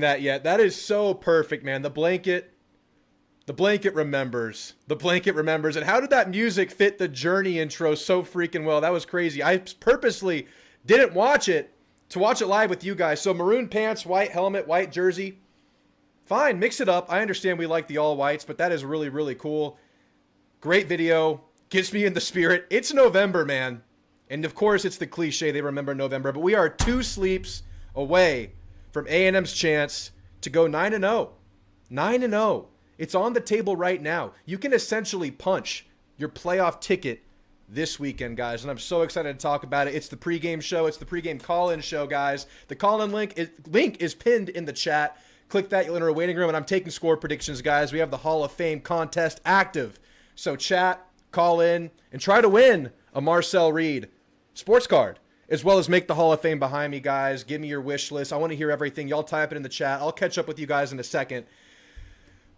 That yet. That is so perfect, man. The blanket remembers. The blanket remembers. And how did that music fit the Journey intro so freaking well? That was crazy. I purposely didn't watch it to watch it live with you guys. So maroon pants, white helmet, white jersey. Fine, mix it up. I understand we like the all whites, but that is really, really cool. Great video. Gets me in the spirit. It's November, man. And of course, it's the cliche, they remember November. But we are 2 sleeps away from A&M's chance to go 9-0. 9-0. It's on the table right now. You can essentially punch your playoff ticket this weekend, guys. And I'm so excited to talk about it. It's the pregame show. It's the pregame call-in show, guys. The call-in link is pinned in the chat. Click that. You'll enter a waiting room. And I'm taking score predictions, guys. We have the Hall of Fame contest active. So chat, call in, and try to win a Marcel Reed sports card, as well as make the Hall of Fame behind me, guys. Give me your wish list. I want to hear everything. Y'all type it in the chat. I'll catch up with you guys in a second.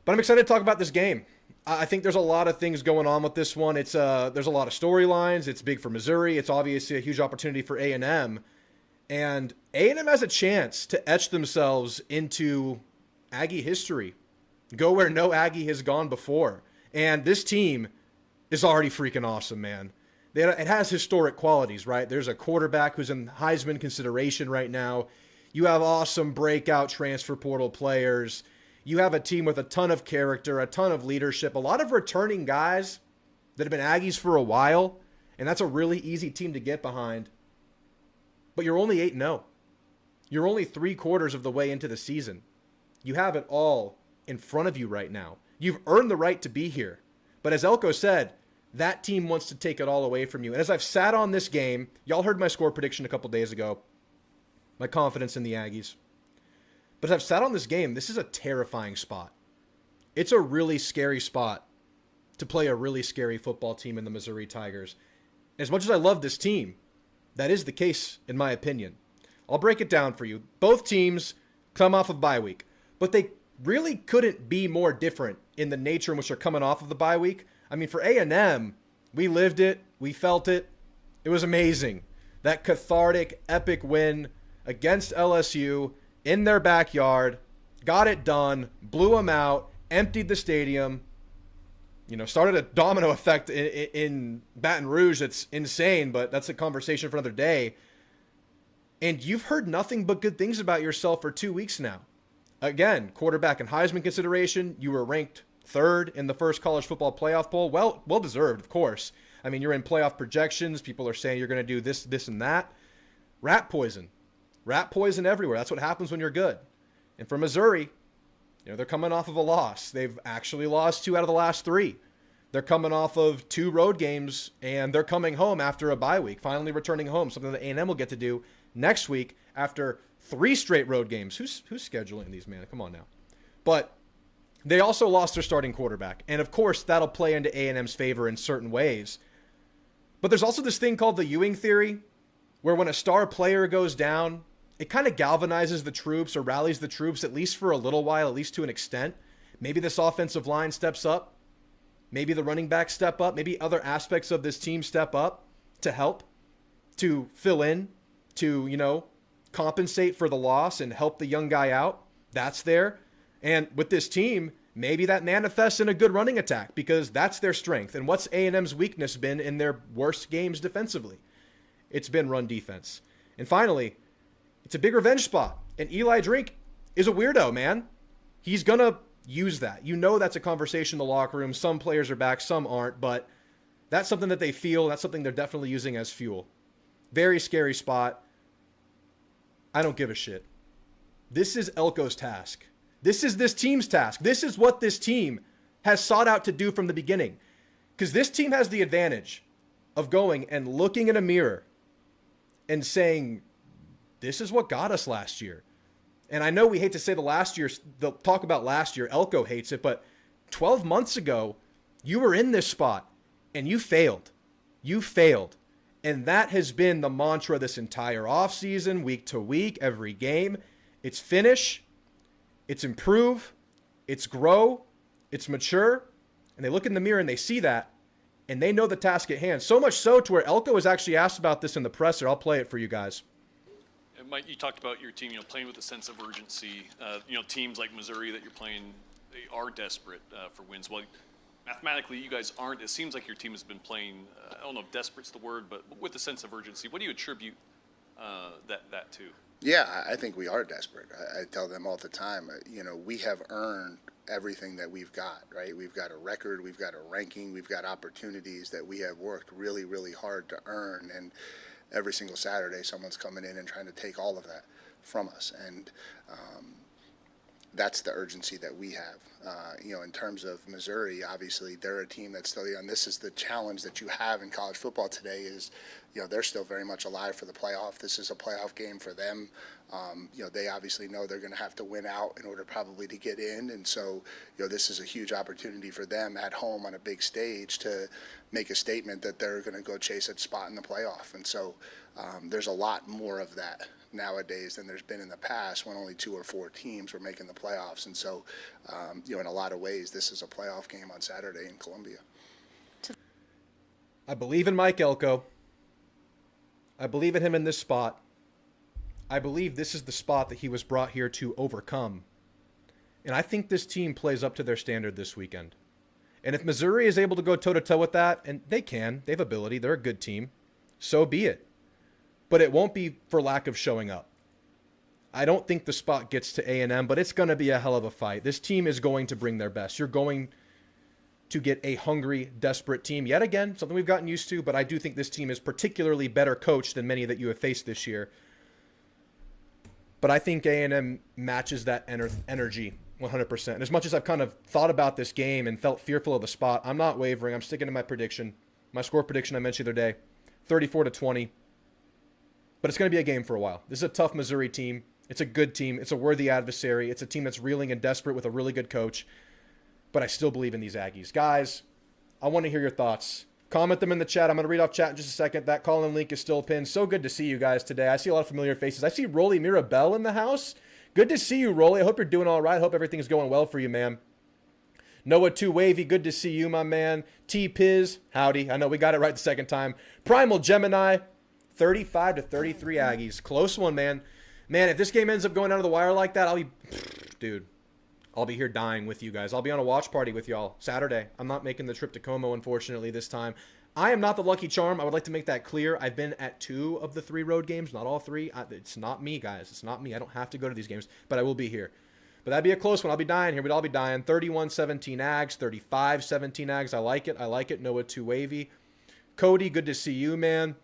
But I'm excited to talk about this game. I think there's a lot of things going on with this one. There's a lot of storylines. It's big for Missouri. It's obviously a huge opportunity for A&M. And A&M has a chance to etch themselves into Aggie history. Go where no Aggie has gone before. And this team is already freaking awesome, man. It has historic qualities, right? There's a quarterback who's in Heisman consideration right now. You have awesome breakout transfer portal players. You have a team with a ton of character, a ton of leadership, a lot of returning guys that have been Aggies for a while, and that's a really easy team to get behind. But you're only 8-0. You're only 3/4 of the way into the season. You have it all in front of you right now. You've earned the right to be here. But as Elko said, that team wants to take it all away from you. And as I've sat on this game, y'all heard my score prediction a couple days ago, my confidence in the Aggies. But as I've sat on this game, this is a terrifying spot. It's a really scary spot to play a really scary football team in the Missouri Tigers. As much as I love this team, that is the case in my opinion. I'll break it down for you. Both teams come off of bye week, but they really couldn't be more different in the nature in which they're coming off of the bye week. I mean, for A&M, we lived it, we felt it. It was amazing. That cathartic, epic win against LSU in their backyard, got it done, blew them out, emptied the stadium, started a domino effect in Baton Rouge. That's insane, but that's a conversation for another day. And you've heard nothing but good things about yourself for 2 weeks now. Again, quarterback and Heisman consideration, you were ranked 3rd in the first college football playoff poll. Well deserved, of course. I mean, you're in playoff projections. People are saying you're going to do this, and that. Rat poison. Rat poison everywhere. That's what happens when you're good. And for Missouri, they're coming off of a loss. They've actually lost 2 out of the last 3. They're coming off of 2 road games, and they're coming home after a bye week, finally returning home, something that A&M will get to do next week after 3 straight road games. Who's scheduling these, man? Come on now. But they also lost their starting quarterback. And, of course, that'll play into A&M's favor in certain ways. But there's also this thing called the Ewing theory, where when a star player goes down, it kind of galvanizes the troops or rallies the troops, at least for a little while, at least to an extent. Maybe this offensive line steps up. Maybe the running backs step up. Maybe other aspects of this team step up to help, to fill in, to, compensate for the loss and help the young guy out. That's there. And with this team, maybe that manifests in a good running attack because that's their strength. And what's A&M's weakness been in their worst games defensively? It's been run defense. And finally, it's a big revenge spot. And Eli Drink is a weirdo, man. He's going to use that. That's a conversation in the locker room. Some players are back, some aren't. But that's something that they feel. That's something they're definitely using as fuel. Very scary spot. I don't give a shit. This is Elko's task. This is this team's task. This is what this team has sought out to do from the beginning. Because this team has the advantage of going and looking in a mirror and saying, this is what got us last year. And I know we hate to say they'll talk about last year. Elko hates it, but 12 months ago, you were in this spot and you failed. You failed. And that has been the mantra this entire offseason, week to week, every game. It's finish, it's improve, it's grow, it's mature. And they look in the mirror and they see that, and they know the task at hand. So much so to where Elko was actually asked about this in the presser. I'll play it for you guys. Mike, you talked about your team, playing with a sense of urgency. Teams like Missouri that you're playing, they are desperate for wins. Well, mathematically, you guys aren't. It seems like your team has been playing, I don't know if desperate's the word, but with a sense of urgency. What do you attribute that to? Yeah, I think we are desperate. I tell them all the time, we have earned everything that we've got, right? We've got a record, we've got a ranking, we've got opportunities that we have worked really, really hard to earn. And every single Saturday, someone's coming in and trying to take all of that from us. And that's the urgency that we have. In terms of Missouri, obviously they're a team that's still young. This is the challenge that you have in college football today is, they're still very much alive for the playoff. This is a playoff game for them. They obviously know they're going to have to win out in order probably to get in. And so, this is a huge opportunity for them at home on a big stage to make a statement that they're going to go chase a spot in the playoff. And so there's a lot more of that nowadays than there's been in the past when only 2 or 4 teams were making the playoffs. And so, in a lot of ways, this is a playoff game on Saturday in Columbia. I believe in Mike Elko. I believe in him in this spot. I believe this is the spot that he was brought here to overcome. And I think this team plays up to their standard this weekend. And if Missouri is able to go toe-to-toe with that, and they can, they have ability, they're a good team, so be it. But it won't be for lack of showing up. I don't think the spot gets to A&M, but it's going to be a hell of a fight. This team is going to bring their best. You're going to get a hungry, desperate team. Yet again, something we've gotten used to, but I do think this team is particularly better coached than many that you have faced this year. But I think A&M matches that energy 100%. And as much as I've kind of thought about this game and felt fearful of the spot, I'm not wavering. I'm sticking to my prediction. My score prediction I mentioned the other day, 34-20. But it's going to be a game for a while. This is a tough Missouri team. It's a good team. It's a worthy adversary. It's a team that's reeling and desperate with a really good coach. But I still believe in these Aggies. Guys, I want to hear your thoughts. Comment them in the chat. I'm going to read off chat in just a second. That call-in link is still pinned. So good to see you guys today. I see a lot of familiar faces. I see Rolly Mirabelle in the house. Good to see you, Rolly. I hope you're doing all right. I hope everything's going well for you, man. Noah 2 Wavy, good to see you, my man. T-Piz, howdy. I know we got it right the second time. Primal Gemini, 35-33 Aggies. Close one, man. Man, if this game ends up going down to the wire like that, I'll be here dying with you guys. I'll be on a watch party with y'all Saturday. I'm not making the trip to Como, unfortunately, this time. I am not the lucky charm. I would like to make that clear. I've been at 2 of the 3 road games, not all 3. It's not me, guys. It's not me. I don't have to go to these games, but I will be here. But that'd be a close one. I'll be dying here. We'd all be dying. 31-17 Ags, 35-17 Ags. I like it. I like it. Noah 2 Wavy. Cody, good to see you, man.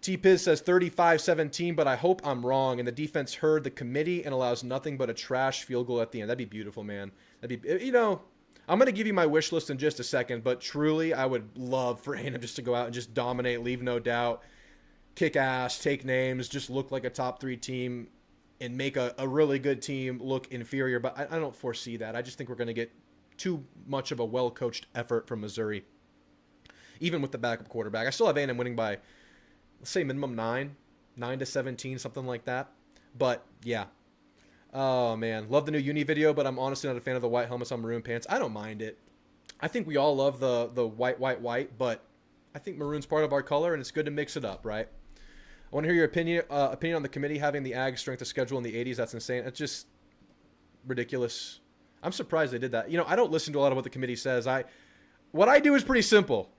T-Piz says 35-17, but I hope I'm wrong. And the defense heard the committee and allows nothing but a trash field goal at the end. That'd be beautiful, man. That'd be, I'm going to give you my wish list in just a second, but truly I would love for A&M just to go out and just dominate, leave no doubt, kick ass, take names, just look like a top 3 team and make a really good team look inferior. But I don't foresee that. I just think we're going to get too much of a well-coached effort from Missouri, even with the backup quarterback. I still have A&M winning by, let's say minimum 9-17, something like that. But yeah. Oh man, love the new uni video, but I'm honestly not a fan of the white helmets on maroon pants. I don't mind it. I think we all love the white, but I think maroon's part of our color, and it's good to mix it up, right? I want to hear your opinion on the committee having the Ag strength of schedule in the 80s. That's insane. It's just ridiculous. I'm surprised they did that. I don't listen to a lot of what the committee says. What I do is pretty simple.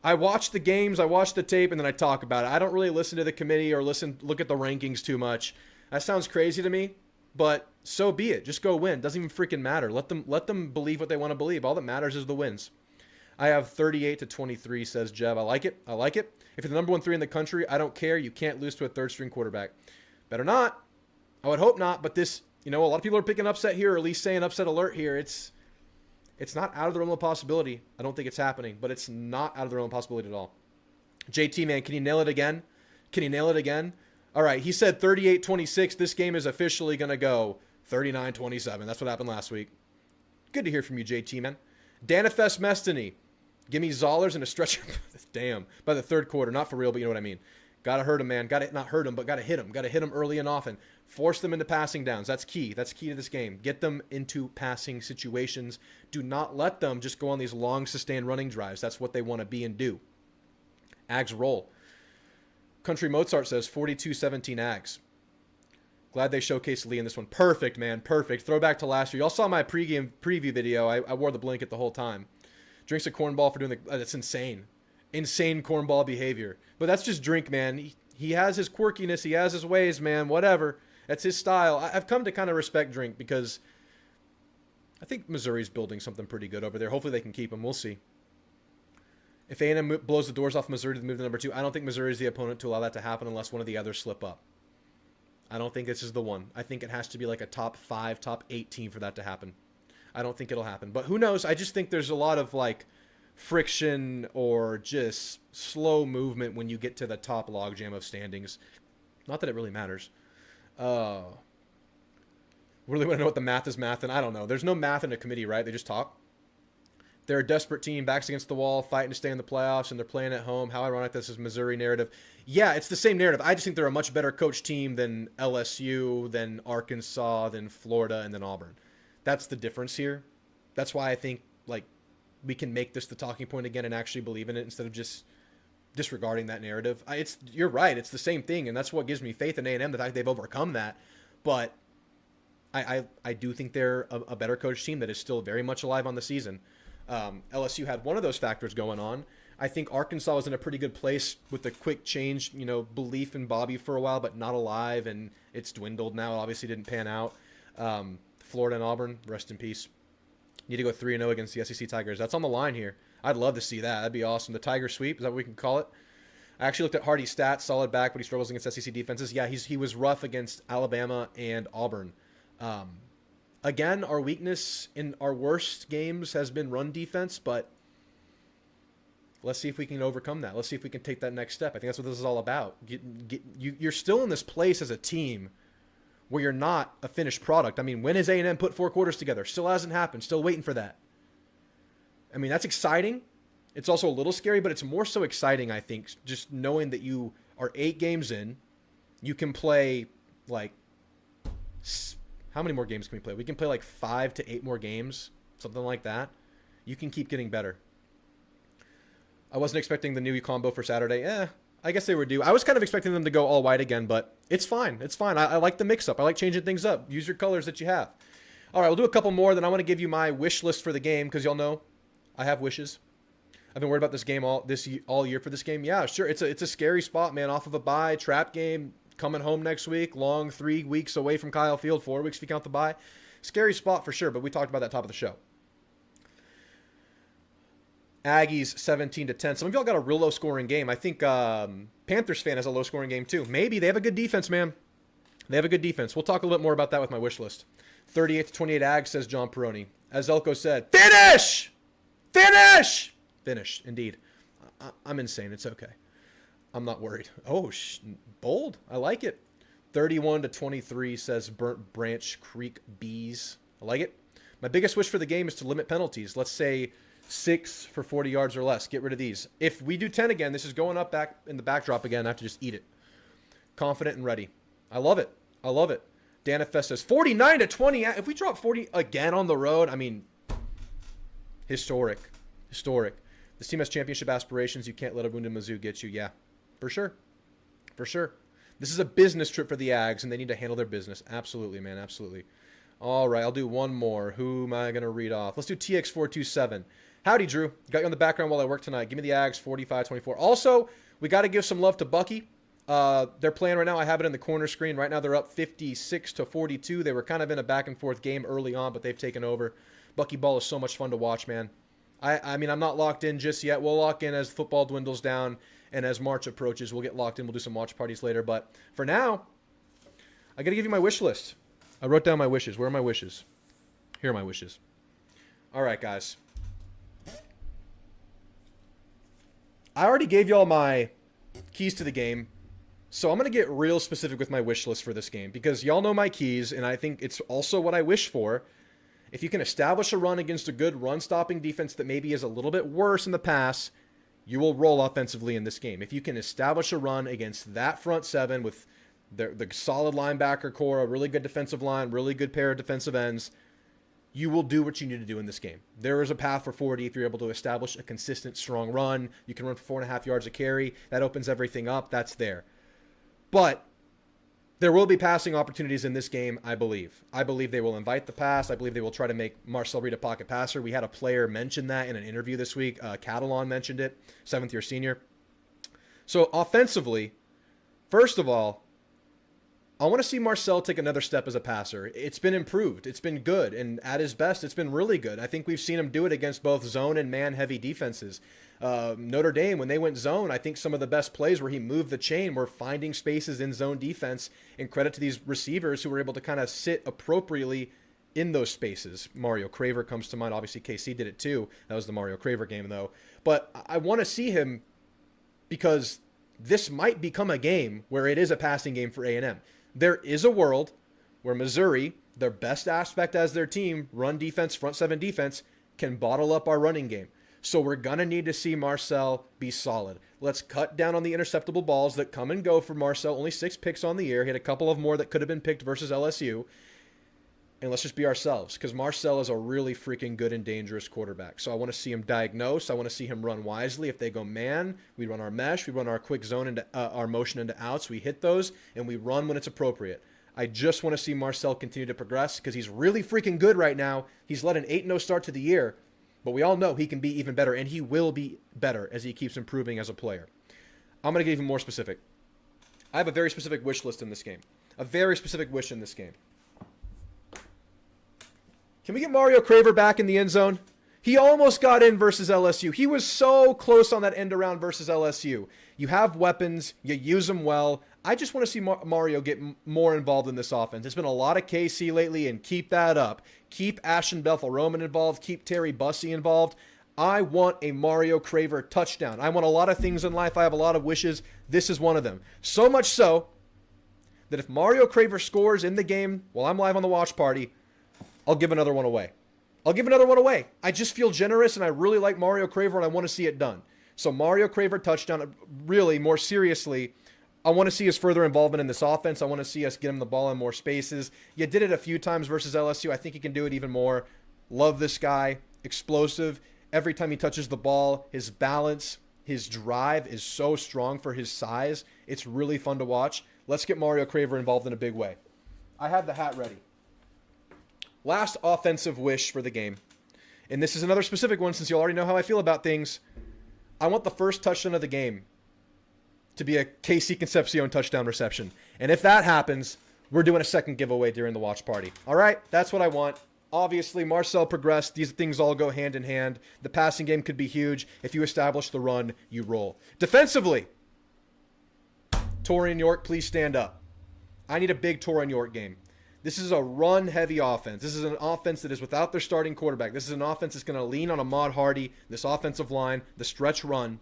I watch the games, I watch the tape, and then I talk about it. I don't really listen to the committee or look at the rankings too much. That sounds crazy to me, but so be it. Just go win. Doesn't even freaking matter. Let them believe what they want to believe. All that matters is the wins. I have 38-23, says Jeb. I like it. I like it. If you're the number 1 3 in the country, I don't care. You can't lose to a third-string quarterback. Better not. I would hope not, but this, a lot of people are picking upset here, or at least saying upset alert here. It's not out of the realm of possibility. I don't think it's happening, but it's not out of the realm of possibility at all. JT, man, can you nail it again? Can you nail it again? All right, he said 38-26. This game is officially going to go 39-27. That's what happened last week. Good to hear from you, JT, man. Danifest Mestany. Give me Zollers and a stretcher. Damn. By the third quarter. Not for real, but you know what I mean. Got to hurt him, man. Got to not hurt him, but got to hit him. Got to hit him early and often. Force them into passing downs. That's key. That's key to this game. Get them into passing situations. Do not let them just go on these long, sustained running drives. That's what they want to be and do. Ags roll. Country Mozart says 42-17 Ags. Glad they showcased Lee in this one. Perfect, man. Perfect. Throwback to last year. Y'all saw my pregame preview video. I wore the blanket the whole time. Drinks a cornball for doing that's insane. Insane cornball behavior. But that's just Drink, man. He has his quirkiness. He has his ways, man. Whatever. That's his style. I've come to kind of respect Drink because I think Missouri's building something pretty good over there. Hopefully they can keep him. We'll see. If A&M blows the doors off Missouri to move to number 2, I don't think Missouri is the opponent to allow that to happen unless one of the others slip up. I don't think this is the one. I think it has to be like a top 5, top 8 team for that to happen. I don't think it'll happen. But who knows? I just think there's a lot of like friction or just slow movement when you get to the top logjam of standings. Not that it really matters. Really want to know what the math is math, and I don't know. There's no math in a committee, right? They just talk. They're a desperate team, backs against the wall, fighting to stay in the playoffs, and they're playing at home. How ironic this is Missouri narrative. Yeah, it's the same narrative. I just think they're a much better coach team than LSU, than Arkansas, than Florida, and than Auburn. That's the difference here. That's why I think like we can make this the talking point again and actually believe in it instead of just disregarding that narrative. You're right. It's the same thing, and that's what gives me faith in A&M, the fact they've overcome that. But I do think they're a better coach team that is still very much alive on the season. LSU had one of those factors going on. I think Arkansas was in a pretty good place with the quick change, belief in Bobby for a while, but not alive, and it's dwindled now. It obviously didn't pan out. Florida and Auburn, rest in peace. Need to go 3-0 against the SEC Tigers. That's on the line here. I'd love to see that. That'd be awesome. The Tiger sweep, is that what we can call it? I actually looked at Hardy's stats, solid back, but he struggles against SEC defenses. Yeah, he was rough against Alabama and Auburn. Again, our weakness in our worst games has been run defense, but let's see if we can overcome that. Let's see if we can take that next step. I think that's what this is all about. You're still in this place as a team where you're not a finished product. I mean, when has A&M put 4 quarters together? Still hasn't happened. Still waiting for that. I mean, that's exciting. It's also a little scary, but it's more so exciting, I think, just knowing that you are 8 games in. You can play, like, how many more games can we play? We can play like 5 to 8 more games, something like that. You can keep getting better. I wasn't expecting the new combo for Saturday. I guess they were due. I was kind of expecting them to go all white again, but it's fine. It's fine. I like the mix-up. I like changing things up. Use your colors that you have. All right, we'll do a couple more. Then I want to give you my wish list for the game because y'all know I have wishes. I've been worried about this game all year for this game. Yeah, sure. It's a scary spot, man. Off of a bye, trap game, coming home next week, long 3 weeks away from Kyle Field, 4 weeks if you count the bye. Scary spot for sure, but we talked about that top of the show. Aggies 17-10. Some of y'all got a real low scoring game. I think Panthers fan has a low scoring game too. Maybe they have a good defense, man. They have a good defense. We'll talk a little bit more about that with my wish list. 38-28 Ags, says John Peroni. As Elko said, finish! Finish! Finish, indeed. I'm insane. It's okay. I'm not worried. Oh, bold. I like it. 31-23 says Burnt Branch Creek Bees. I like it. My biggest wish for the game is to limit penalties. Let's say 6 for 40 yards or less. Get rid of these. If we do 10 again, this is going up back in the backdrop again. I have to just eat it. Confident and ready. I love it. I love it. Danifest says 49-20. If we drop 40 again on the road, I mean, historic. Historic. This team has championship aspirations. You can't let a wounded Mizzou get you. Yeah, for sure. For sure. This is a business trip for the Ags, and they need to handle their business. Absolutely, man. Absolutely. All right, I'll do one more. Who am I going to read off? Let's do TX427. Howdy, Drew. Got you on the background while I work tonight. Give me the Ags 45-24. Also, we got to give some love to Bucky. They're playing right now. I have it in the corner screen. Right now they're up 56-42. They were kind of in a back-and-forth game early on, but they've taken over. Bucky ball is so much fun to watch, man. I mean, I'm not locked in just yet. We'll lock in as football dwindles down and as March approaches. We'll get locked in. We'll do some watch parties later. But for now, I got to give you my wish list. I wrote down my wishes. Where are my wishes? Here are my wishes. All right, guys. I already gave y'all my keys to the game, so I'm going to get real specific with my wish list for this game because y'all know my keys, and I think it's also what I wish for. If you can establish a run against a good run-stopping defense that maybe is a little bit worse in the pass, you will roll offensively in this game. If you can establish a run against that front seven with the solid linebacker core, a really good defensive line, really good pair of defensive ends, you will do what you need to do in this game. There is a path for 40 if you're able to establish a consistent, strong run. You can run for 4.5 yards a carry. That opens everything up. That's there. But There will be passing opportunities in this game, I believe. I believe they will invite the pass. I believe they will try to make Marcel Reed a pocket passer. We had a player mention that in an interview this week. Catalan mentioned it, 7th-year senior. So offensively, first of all, I want to see Marcel take another step as a passer. It's been improved. It's been good. And at his best, it's been really good. I think we've seen him do it against both zone and man-heavy defenses. Notre Dame, when they went zone, I think some of the best plays where he moved the chain were finding spaces in zone defense, and credit to these receivers who were able to kind of sit appropriately in those spaces. Mario Craver comes to mind. Obviously, KC did it too. That was the Mario Craver game, though. But I want to see him because this might become a game where it is a passing game for A&M. There is a world where Missouri, their best aspect as their team, run defense, front seven defense, can bottle up our running game. So we're going to need to see Marcel be solid. Let's cut down on the interceptable balls that come and go for Marcel. Only 6 picks on the year. He had a couple of more that could have been picked versus LSU. And let's just be ourselves, because Marcel is a really freaking good and dangerous quarterback. So I want to see him diagnose. I want to see him run wisely. If they go man, we run our mesh. We run our quick zone into our motion into outs. We hit those, and we run when it's appropriate. I just want to see Marcel continue to progress because he's really freaking good right now. He's led an 8-0 start to the year. But we all know he can be even better, and he will be better as he keeps improving as a player. I'm going to get even more specific. I have a very specific wish list in this game. A very specific wish in this game. Can we get Mario Craver back in the end zone? He almost got in versus LSU. He was so close on that end around versus LSU. You have weapons. You use them well. I just want to see Mario get more involved in this offense. It's been a lot of KC lately, and keep that up. Keep Ashton Bethel-Roman involved. Keep Terry Bussey involved. I want a Mario Craver touchdown. I want a lot of things in life. I have a lot of wishes. This is one of them. So much so that if Mario Craver scores in the game while I'm live on the watch party, I'll give another one away. I'll give another one away. I just feel generous, and I really like Mario Craver, and I want to see it done. So Mario Craver touchdown, really, more seriously, I want to see his further involvement in this offense. I want to see us get him the ball in more spaces. You did it a few times versus LSU. I think he can do it even more. Love this guy. Explosive. Every time he touches the ball, his balance, his drive is so strong for his size. It's really fun to watch. Let's get Mario Craver involved in a big way. I have the hat ready. Last offensive wish for the game. And this is another specific one since you already know how I feel about things. I want the first touchdown of the game to be a KC Concepcion touchdown reception. And if that happens, we're doing a second giveaway during the watch party. All right, that's what I want. Obviously, Marcel progressed. These things all go hand in hand. The passing game could be huge. If you establish the run, you roll. Defensively, Torian York, please stand up. I need a big Torian York game. This is a run-heavy offense. This is an offense that is without their starting quarterback. This is an offense that's going to lean on Ahmad Hardy, this offensive line, the stretch run.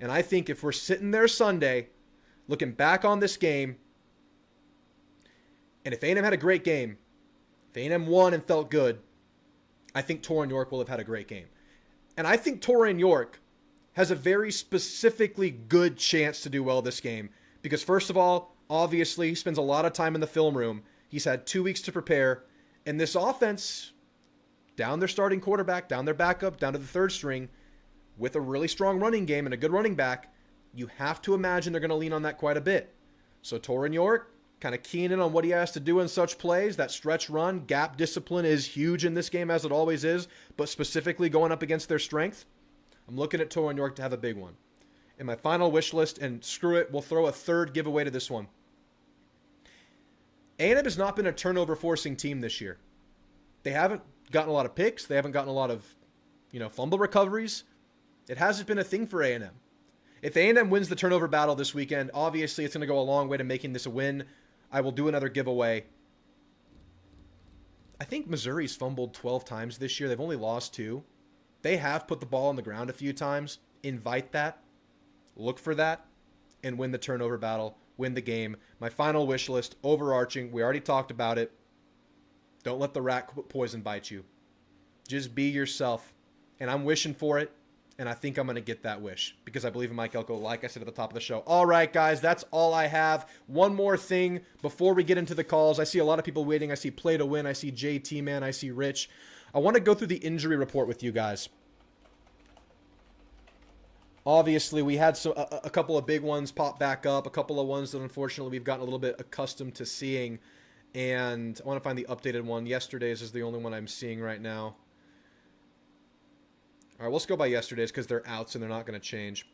And I think if we're sitting there Sunday, looking back on this game, and if A&M had a great game, if A&M won and felt good, I think Torian York will have had a great game. And I think Torian York has a very specifically good chance to do well this game. Because first of all, obviously, he spends a lot of time in the film room. He's had 2 weeks to prepare. And this offense, down their starting quarterback, down their backup, down to the third string, with a really strong running game and a good running back, you have to imagine they're going to lean on that quite a bit. So Torian York, kind of keying in on what he has to do in such plays. That stretch run, gap discipline is huge in this game, as it always is, but specifically going up against their strength. I'm looking at Torian York to have a big one. In my final wish list, and screw it, we'll throw a third giveaway to this one. A&M has not been a turnover-forcing team this year. They haven't gotten a lot of picks. They haven't gotten a lot of, fumble recoveries. It hasn't been a thing for A&M. If A&M wins the turnover battle this weekend, obviously it's going to go a long way to making this a win. I will do another giveaway. I think Missouri's fumbled 12 times this year. They've only lost 2. They have put the ball on the ground a few times. Invite that. Look for that. And win the turnover battle. Win the game. My final wish list, overarching. We already talked about it. Don't let the rat poison bite you. Just be yourself. And I'm wishing for it. And I think I'm going to get that wish because I believe in Mike Elko, like I said at the top of the show. All right, guys, that's all I have. One more thing before we get into the calls. I see a lot of people waiting. I see Play to Win. I see JT Man. I see Rich. I want to go through the injury report with you guys. Obviously, we had a couple of big ones pop back up, a couple of ones that unfortunately we've gotten a little bit accustomed to seeing. And I want to find the updated one. Yesterday's is the only one I'm seeing right now. All right, let's go by yesterday's because they're outs and they're not going to change.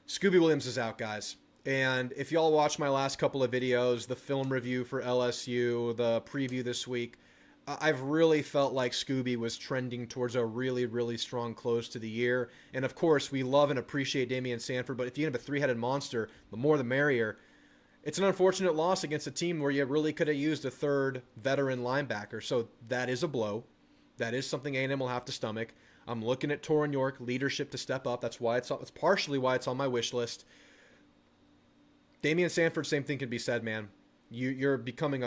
Scooby Williams is out, guys. And if y'all watch my last couple of videos, the film review for LSU, the preview this week, I've really felt like Scooby was trending towards a really, really strong close to the year. And of course, we love and appreciate Damian Sanford, but if you have a three-headed monster, the more the merrier. It's an unfortunate loss against a team where you really could have used a third veteran linebacker. So that is a blow. That is something A&M will have to stomach. I'm looking at Torrin York leadership to step up. That's partially why it's on my wish list. Damian Sanford, same thing can be said, man. You're becoming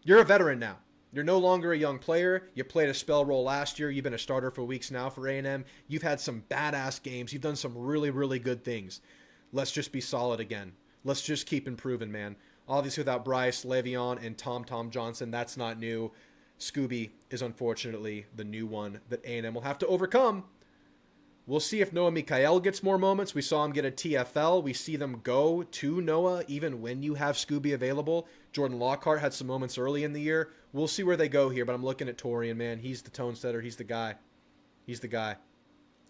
you're a veteran now. You're no longer a young player. You played a spell role last year. You've been a starter for weeks now for A&M. You've had some badass games. You've done some really, really good things. Let's just be solid again. Let's just keep improving, man. Obviously, without Bryce, Le'Veon, and Tom Johnson, that's not new. Scooby is unfortunately the new one that A&M will have to overcome. We'll see if Noah Mikael gets more moments. We saw him get a TFL. We see them go to Noah even when you have Scooby available. Jordan Lockhart had some moments early in the year. We'll see where they go here, but I'm looking at Torian, man. He's the tone setter. He's the guy. He's the guy.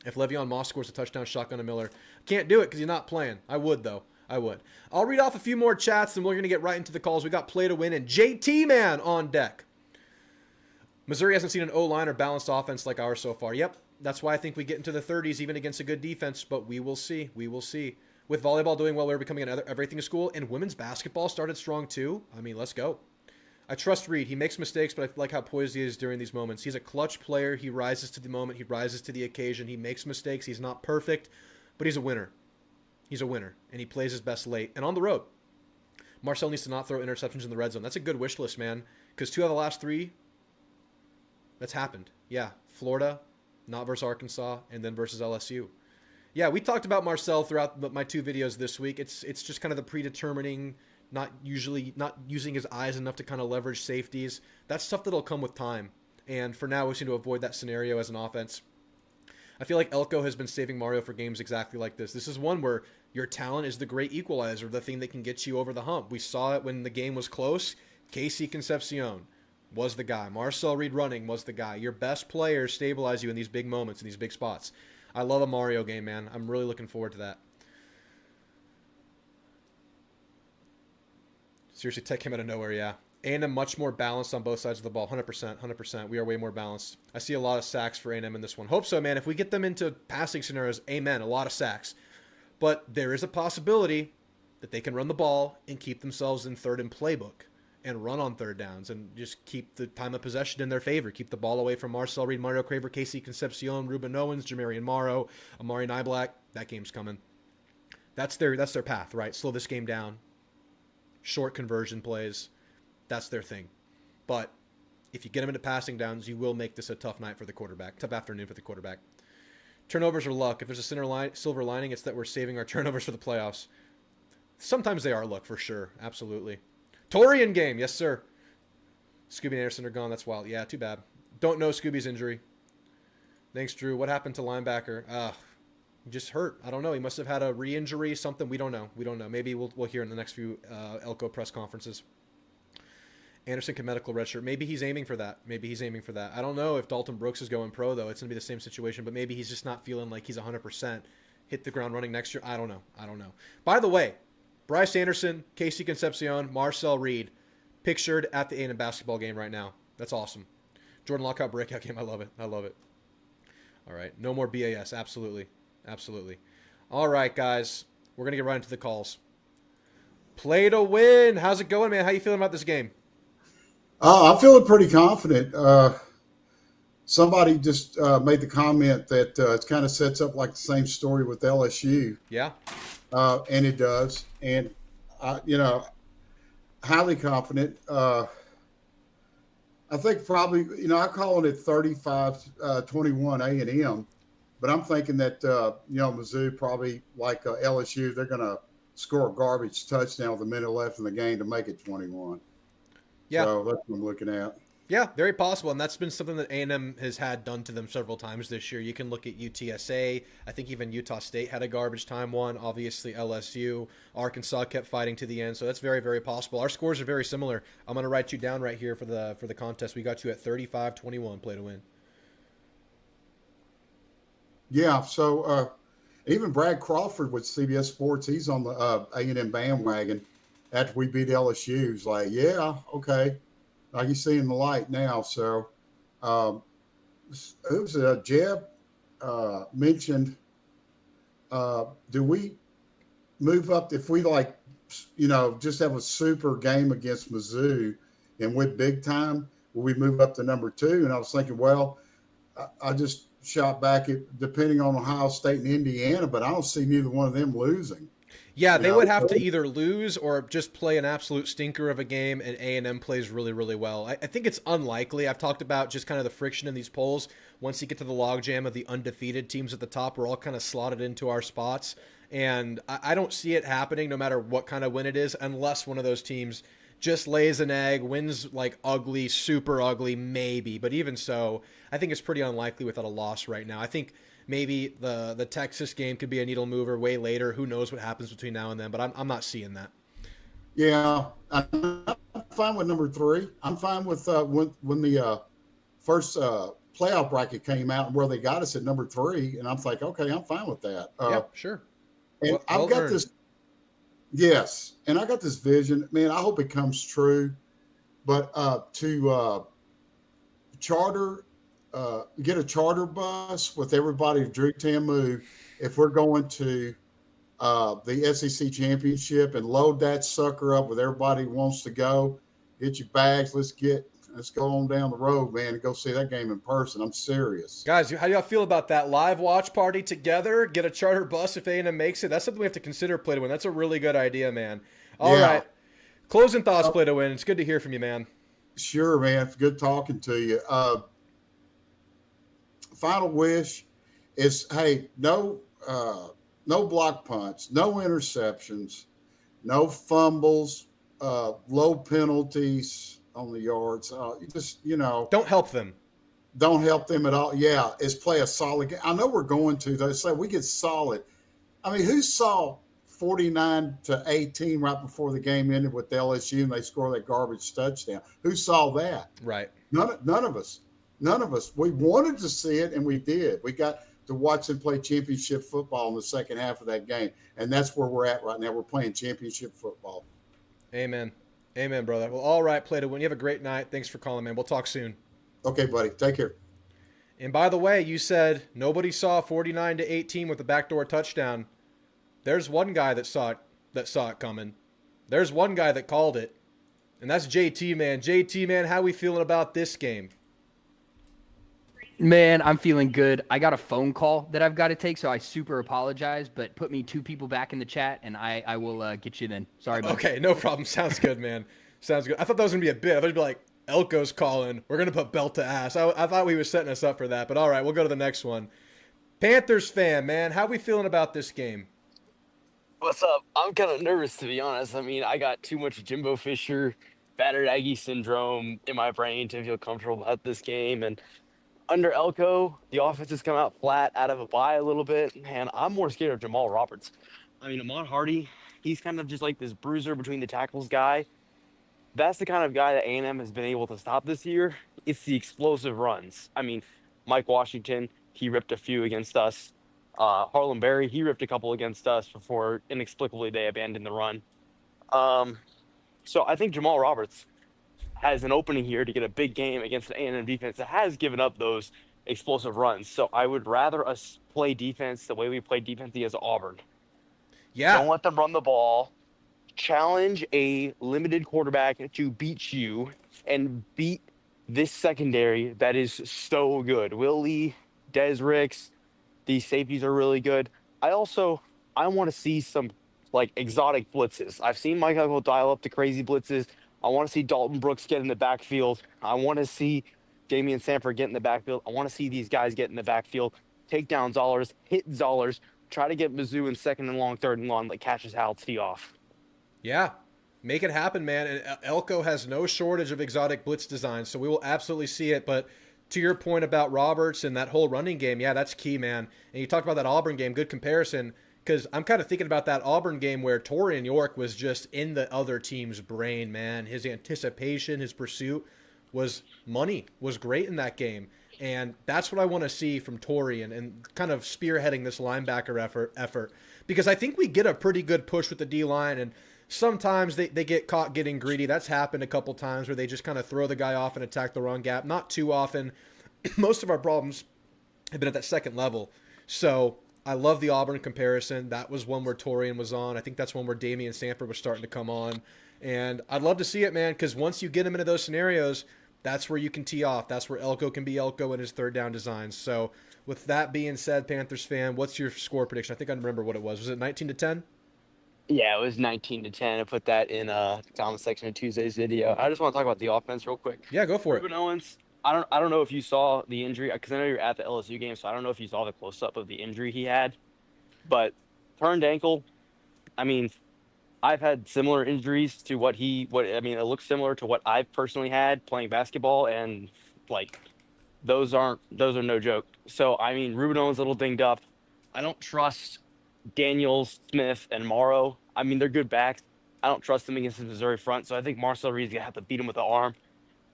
If Le'Veon Moss scores a touchdown shotgun to Miller, can't do it because he's not playing. I would, though. I would. I'll read off a few more chats, and we're going to get right into the calls. We got Play to Win and JT Man on deck. Missouri hasn't seen an O-line or balanced offense like ours so far. Yep. That's why I think we get into the 30s even against a good defense, but we will see. We will see. With volleyball doing well, we're becoming another everything school, and women's basketball started strong too. I mean, let's go. I trust Reed. He makes mistakes, but I like how poised he is during these moments. He's a clutch player. He rises to the moment. He rises to the occasion. He makes mistakes. He's not perfect, but he's a winner. He's a winner, and he plays his best late and on the road. Marcel needs to not throw interceptions in the red zone. That's a good wish list, man, because 2 out of the last 3, that's happened. Yeah, Florida, not versus Arkansas, and then versus LSU. Yeah, we talked about Marcel throughout my 2 videos this week. It's just kind of the predetermining, not using his eyes enough to kind of leverage safeties. That's stuff that'll come with time. And for now, we seem to avoid that scenario as an offense. I feel like Elko has been saving Mario for games exactly like this. This is one where your talent is the great equalizer, the thing that can get you over the hump. We saw it when the game was close. Casey Concepcion was the guy. Marcel Reed running was the guy. Your best players stabilize you in these big moments, in these big spots. I love a Mario game, man. I'm really looking forward to that. Seriously, Tech came out of nowhere, yeah. A&M much more balanced on both sides of the ball. 100%, 100%. We are way more balanced. I see a lot of sacks for A&M in this one. Hope so, man. If we get them into passing scenarios, amen, a lot of sacks. But there is a possibility that they can run the ball and keep themselves in third and playbook and run on third downs and just keep the time of possession in their favor. Keep the ball away from Marcel Reed, Mario Craver, Casey Concepcion, Ruben Owens, Jamarian Morrow, Amari Nyblack. That game's coming. That's their path, right? Slow this game down. Short conversion plays. That's their thing. But if you get them into passing downs, you will make this a tough night for the quarterback. Tough afternoon for the quarterback. Turnovers are luck. If there's a silver lining, it's that we're saving our turnovers for the playoffs. Sometimes they are luck, for sure. Absolutely. Torian game. Yes, sir. Scooby and Anderson are gone. That's wild. Yeah, too bad. Don't know Scooby's injury. Thanks, Drew. What happened to linebacker? Just hurt. I don't know. He must have had a re-injury, something. We don't know. Maybe we'll hear in the next few Elko press conferences. Anderson can medical redshirt. Maybe he's aiming for that. I don't know if Dalton Brooks is going pro, though. It's going to be the same situation, but maybe he's just not feeling like he's 100%. Hit the ground running next year. I don't know. By the way, Bryce Anderson, Casey Concepcion, Marcel Reed, pictured at the A&M basketball game right now. That's awesome. Jordan Lockhart breakout game. I love it. All right. No more BAS. Absolutely. All right, guys. We're going to get right into the calls. Play to Win. How's it going, man? How you feeling about this game? I'm feeling pretty confident. Somebody just made the comment that it kind of sets up like the same story with LSU. Yeah. And it does. And, highly confident. I think probably, I'm calling it 35-21 A&M. But I'm thinking that, Mizzou probably like LSU, they're going to score a garbage touchdown with a minute left in the game to make it 21. Yeah. So that's what I'm looking at. Yeah, very possible, and that's been something that A&M has had done to them several times this year. You can look at UTSA. I think even Utah State had a garbage time one. Obviously, LSU, Arkansas kept fighting to the end, so that's very, very possible. Our scores are very similar. I'm going to write you down right here for the contest. We got you at 35-21, play to win. Yeah. So even Brad Crawford with CBS Sports, he's on the A&M bandwagon after we beat LSU. He's like, yeah, okay. Like he's seeing the light now. So um, it was Jeb mentioned, do we move up if we just have a super game against Mizzou and win big time? Will we move up to number 2? And I was thinking, well, I just shot back at depending on Ohio State and Indiana, but I don't see neither one of them losing. Yeah, they would have to either lose or just play an absolute stinker of a game, and A&M plays really, really well. I think it's unlikely. I've talked about just kind of the friction in these polls. Once you get to the logjam of the undefeated teams at the top, we're all kind of slotted into our spots, and I don't see it happening no matter what kind of win it is, unless one of those teams just lays an egg, wins like ugly, super ugly, maybe. But even so, I think it's pretty unlikely without a loss right now. I think maybe the Texas game could be a needle mover way later. Who knows what happens between now and then, but I'm not seeing that. Yeah, I'm fine with number 3. I'm fine with when the first playoff bracket came out and where they got us at number 3, and I'm like, okay, I'm fine with that. Yeah, sure. And Well I've got earned. this, yes, and I got this vision. Man, I hope it comes true. But to charter, get a charter bus with everybody to Drewtamu if we're going to the SEC championship and load that sucker up with everybody who wants to go. Get your bags. Let's go on down the road, man, and go see that game in person. I'm serious. Guys, how do y'all feel about that live watch party together? Get a charter bus if A&M makes it. That's something we have to consider, play to win. That's a really good idea, man. All right. Closing thoughts, play to win. It's good to hear from you, man. Sure, man. It's good talking to you. Final wish is, hey, no block punts, no interceptions, no fumbles, low penalties on the yards. Don't help them. Don't help them at all. Yeah, is play a solid game. I know we're going to. They say we get solid. I mean, who saw 49-18 right before the game ended with LSU and they score that garbage touchdown? Who saw that? Right. None of us. None of us. We wanted to see it, and we did. We got to watch them play championship football in the second half of that game, and that's where we're at right now. We're playing championship football. Amen. Amen, brother. Well, all right, play to win. You have a great night. Thanks for calling, man. We'll talk soon. Okay, buddy. Take care. And by the way, you said nobody saw 49-18 with the backdoor touchdown. There's one guy that saw it coming. There's one guy that called it, and that's JT, man. JT, man, how we feeling about this game? Man, I'm feeling good. I got a phone call that I've got to take, so I super apologize, but put me 2 people back in the chat, and I will get you then. Sorry about Okay, no problem. Sounds good, man. Sounds good. I thought that was going to be a bit. I thought you'd be like, Elko's calling. We're going to put belt to ass. I thought we were setting us up for that, but all right, we'll go to the next one. Panthers fan, man, how we feeling about this game? What's up? I'm kind of nervous, to be honest. I mean, I got too much Jimbo Fisher, battered Aggie syndrome in my brain to feel comfortable about this game. And under Elko, the offense has come out flat out of a bye a little bit. And I'm more scared of Jamal Roberts. I mean, Ahmad Hardy, he's kind of just like this bruiser between the tackles guy. That's the kind of guy that A&M has been able to stop this year. It's the explosive runs. I mean, Mike Washington, he ripped a few against us. Harlem Berry, he ripped a couple against us before inexplicably they abandoned the run. So I think Jamal Roberts has an opening here to get a big game against an A&M defense that has given up those explosive runs. So I would rather us play defense the way we played defense against Auburn. Yeah. Don't let them run the ball. Challenge a limited quarterback to beat you and beat this secondary that is so good. Will Lee, Des Ricks, these safeties are really good. I want to see some like exotic blitzes. I've seen Mike Huckle dial up the crazy blitzes. I want to see Dalton Brooks get in the backfield. I want to see Damian Sanford get in the backfield. I want to see these guys get in the backfield, take down Zollers, hit Zollers, try to get Mizzou in second and long, third and long, like catches Hal Tee off. Yeah. Make it happen, man. And Elko has no shortage of exotic blitz designs, so we will absolutely see it. But to your point about Roberts and that whole running game, yeah, that's key, man. And you talked about that Auburn game, good comparison, because I'm kind of thinking about that Auburn game where Torian York was just in the other team's brain, man. His anticipation, his pursuit was money, was great in that game. And that's what I want to see from Torian and kind of spearheading this linebacker effort. Because I think we get a pretty good push with the D-line, and sometimes they get caught getting greedy. That's happened a couple times where they just kind of throw the guy off and attack the wrong gap. Not too often. Most of our problems have been at that second level. So I love the Auburn comparison. That was one where Torian was on. I think that's one where Damian Sanford was starting to come on. And I'd love to see it, man, because once you get him into those scenarios, that's where you can tee off. That's where Elko can be Elko in his third down designs. So with that being said, Panthers fan, what's your score prediction? I think I remember what it was. Was it 19-10? Yeah, it was 19-10. I put that in comment section of Tuesday's video. I just want to talk about the offense real quick. Yeah, go for it. Ruben Owens, I don't know if you saw the injury, because I know you're at the LSU game, so I don't know if you saw the close up of the injury he had, but turned ankle. I mean, I've had similar injuries to it looks similar to what I've personally had playing basketball, and like those are no joke. So I mean, Ruben Owens a little dinged up. I don't trust Daniels, Smith, and Morrow. I mean, they're good backs. I don't trust them against the Missouri front, so I think Marcel Reed's gonna have to beat him with the arm.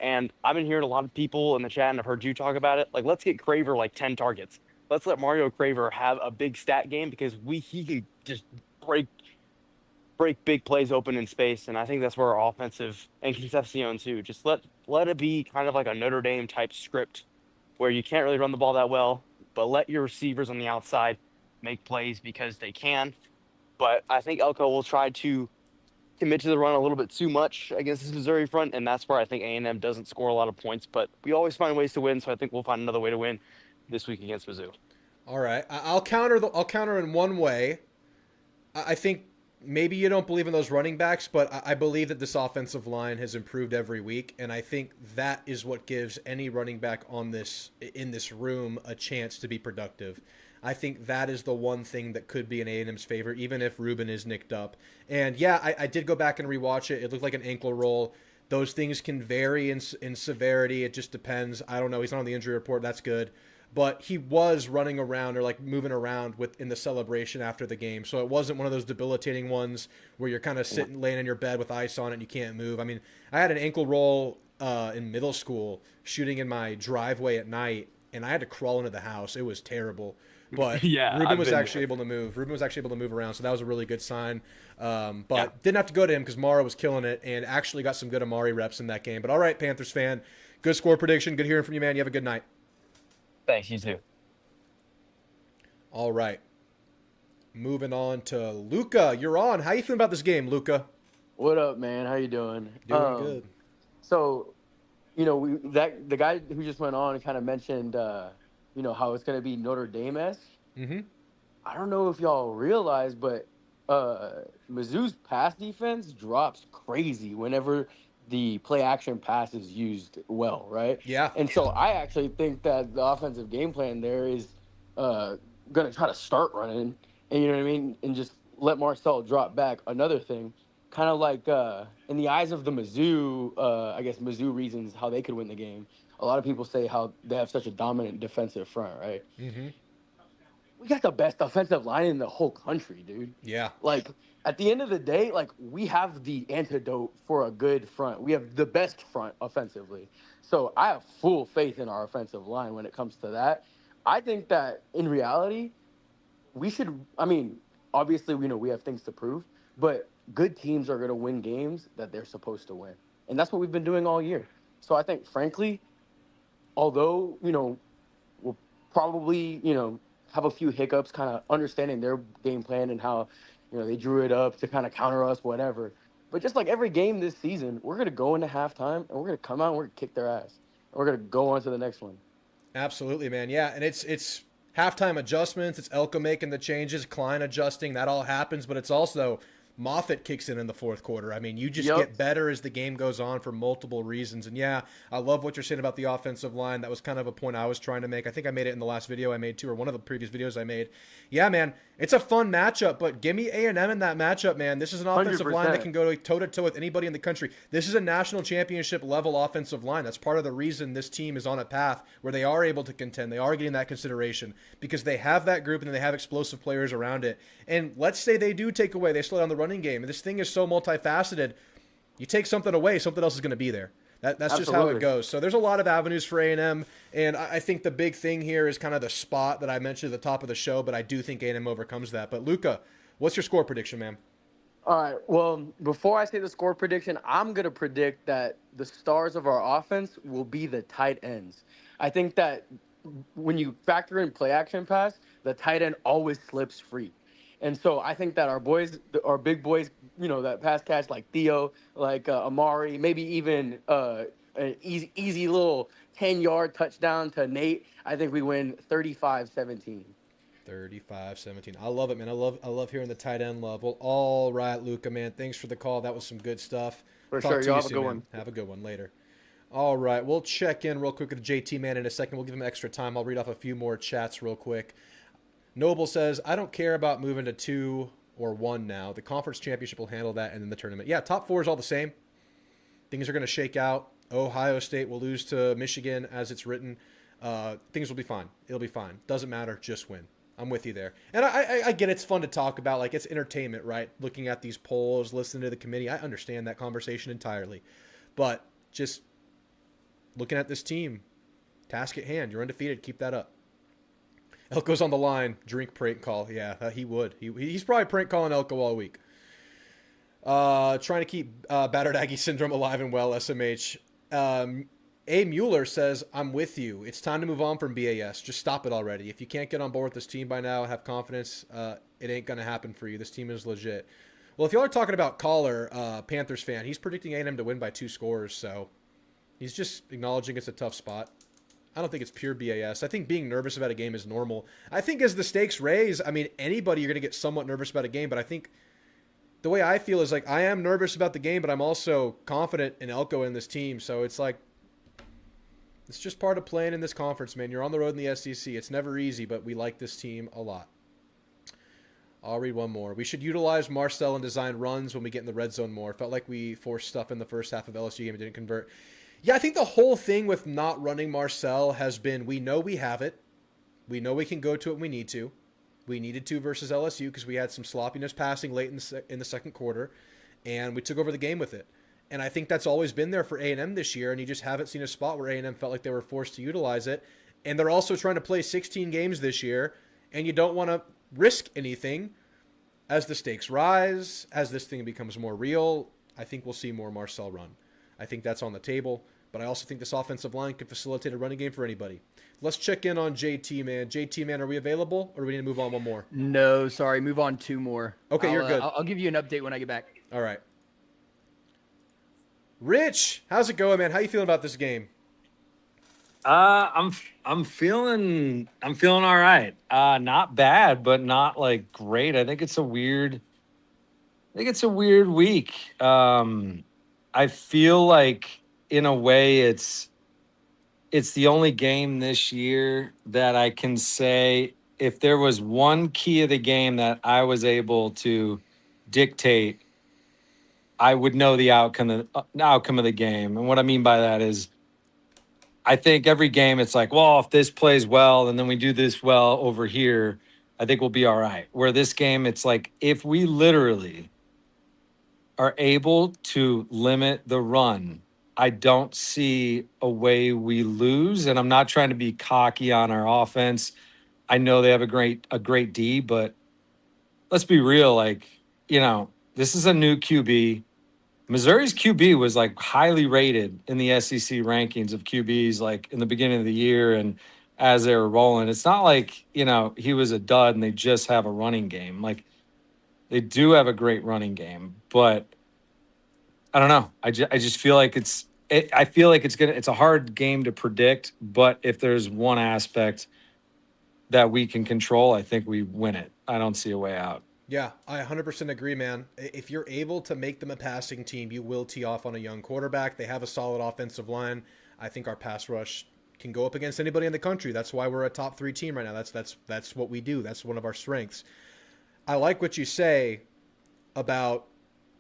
And I've been hearing a lot of people in the chat, and I've heard you talk about it. Like, let's get Craver like 10 targets. Let's let Mario Craver have a big stat game, because he can just break big plays open in space, and I think that's where our offensive, and Concepcion too, just let it be kind of like a Notre Dame type script where you can't really run the ball that well, but let your receivers on the outside make plays because they can. But I think Elko will try to commit to the run a little bit too much against this Missouri front, and that's where I think A&M doesn't score a lot of points, but we always find ways to win, so I think we'll find another way to win this week against Mizzou. All right. I'll counter in one way. I think maybe you don't believe in those running backs, but I believe that this offensive line has improved every week, and I think that is what gives any running back in this room a chance to be productive. I think that is the one thing that could be in A&M's favor, even if Ruben is nicked up. And yeah, I did go back and rewatch it. It looked like an ankle roll. Those things can vary in severity. It just depends. I don't know. He's not on the injury report. That's good. But he was running around or like moving around in the celebration after the game. So it wasn't one of those debilitating ones where you're kind of laying in your bed with ice on it and you can't move. I mean, I had an ankle roll in middle school shooting in my driveway at night, and I had to crawl into the house. It was terrible. But Yeah, Ruben I've was been actually there. able to move. Ruben was actually able to move around, so that was a really good sign. But didn't have to go to him because Mara was killing it and actually got some good Amari reps in that game. But all right, Panthers fan, good score prediction. Good hearing from you, man. You have a good night. Thanks, you too. All right. Moving on to Luca. You're on. How you feeling about this game, Luca? What up, man? How you doing? Doing good. So, the guy who just went on kind of mentioned, how it's gonna be Notre Dame-esque. Mm-hmm. I don't know if y'all realize, but Mizzou's pass defense drops crazy whenever the play action pass is used well, right? Yeah. And so I actually think that the offensive game plan there is gonna try to start running, and you know what I mean, and just let Marcel drop back. Another thing, kind of like in the eyes of the Mizzou, I guess Mizzou reasons how they could win the game. A lot of people say how they have such a dominant defensive front, right? Mm-hmm. We got the best offensive line in the whole country, dude. Yeah. Like, at the end of the day, like, we have the antidote for a good front. We have the best front offensively. So I have full faith in our offensive line when it comes to that. I think that in reality, obviously, we have things to prove, but good teams are going to win games that they're supposed to win. And that's what we've been doing all year. So I think, frankly, although, we'll probably, have a few hiccups, kind of understanding their game plan and how, they drew it up to kind of counter us, whatever. But just like every game this season, we're going to go into halftime and we're going to come out and we're going to kick their ass. And we're going to go on to the next one. Absolutely, man. Yeah, and it's halftime adjustments. It's Elko making the changes, Klein adjusting. That all happens, but it's also Moffitt kicks in the fourth quarter. I mean, you just Yep. get better as the game goes on for multiple reasons. And yeah, I love what you're saying about the offensive line. That was kind of a point I was trying to make. I think I made it in the last video I made too, or one of the previous videos I made. Yeah, man, it's a fun matchup, but give me A&M in that matchup, man. This is an offensive line that 100%. can go toe-to-toe with anybody in the country. This is a national championship level offensive line. That's part of the reason this team is on a path where they are able to contend. They are getting that consideration because they have that group and they have explosive players around it. And let's say they do take away, they slow down the running game. And this thing is so multifaceted. You take something away, something else is going to be there. That's just how it Absolutely. goes. So there's a lot of avenues for A&M, and I think the big thing here is kind of the spot that I mentioned at the top of the show, but I do think A&M overcomes that. But Luca, what's your score prediction, man? All right. Well, before I say the score prediction, I'm going to predict that the stars of our offense will be the tight ends. I think that when you factor in play action pass, the tight end always slips free. And so I think that our boys, our big boys, that pass catch like Theo, like Amari, maybe even an easy little 10-yard touchdown to Nate. I think we win 35-17. 35-17. I love it, man. I love hearing the tight end love. Well, all right, Luca, man. Thanks for the call. That was some good stuff. For Talk sure. to Y'all you have a soon, good man. one. Have a good one later. All right, we'll check in real quick with JT Man in a second. We'll give him extra time. I'll read off a few more chats real quick. Noble says, I don't care about moving to 2 or 1 now. The conference championship will handle that and then the tournament. Yeah, top 4 is all the same. Things are going to shake out. Ohio State will lose to Michigan as it's written. Things will be fine. It'll be fine. Doesn't matter. Just win. I'm with you there. And I get it's fun to talk about. Like, it's entertainment, right? Looking at these polls, listening to the committee. I understand that conversation entirely. But just looking at this team, task at hand. You're undefeated. Keep that up. Elko's on the line. Drink prank call. Yeah, he would. He's probably prank calling Elko all week. Trying to keep battered Aggie syndrome alive and well, SMH. A. Mueller says, I'm with you. It's time to move on from BAS. Just stop it already. If you can't get on board with this team by now and have confidence, it ain't going to happen for you. This team is legit. Well, if y'all are talking about Caller, Panthers fan, he's predicting A&M to win by 2 scores, so he's just acknowledging it's a tough spot. I don't think it's pure BAS. I think being nervous about a game is normal. I think as the stakes raise, I mean, anybody, you're going to get somewhat nervous about a game, but I think the way I feel is like I am nervous about the game, but I'm also confident in Elko and this team, so it's like it's just part of playing in this conference, man. You're on the road in the SEC. It's never easy, but we like this team a lot. I'll read one more. We should utilize Marcel and design runs when we get in the red zone more. Felt like we forced stuff in the first half of LSU game and didn't convert. Yeah, I think the whole thing with not running Marcel has been we know we have it. We know we can go to it when we need to. We needed to versus LSU because we had some sloppiness passing late in the second quarter, and we took over the game with it. And I think that's always been there for A&M this year, and you just haven't seen a spot where A&M felt like they were forced to utilize it. And they're also trying to play 16 games this year, and you don't want to risk anything. As the stakes rise, as this thing becomes more real, I think we'll see more Marcel run. I think that's on the table, but I also think this offensive line can facilitate a running game for anybody. Let's check in on JT, man. JT, man, are we available, or do we need to move on one more? No, sorry. Move on 2 more. Okay, you're good. I'll give you an update when I get back. All right. Rich, how's it going, man? How you feeling about this game? I'm feeling all right. Not bad, but not like great. I think it's a weird week. I feel like in a way it's the only game this year that I can say if there was one key of the game that I was able to dictate, I would know the outcome of the game. And what I mean by that is I think every game it's like, well, if this plays well and then we do this well over here, I think we'll be all right. Where this game, it's like if we literally are able to limit the run, I don't see a way we lose. And I'm not trying to be cocky on our offense. I know they have a great D, but let's be real. Like, this is a new QB. Missouri's QB was like highly rated in the SEC rankings of QBs, like in the beginning of the year. And as they were rolling, it's not like, he was a dud and they just have a running game. Like they do have a great running game, but I don't know. I just feel like it's a hard game to predict, but if there's one aspect that we can control, I think we win it. I don't see a way out. Yeah, I 100% agree, man. If you're able to make them a passing team, you will tee off on a young quarterback. They have a solid offensive line. I think our pass rush can go up against anybody in the country. That's why we're a top 3 team right now. That's what we do. That's one of our strengths. I like what you say about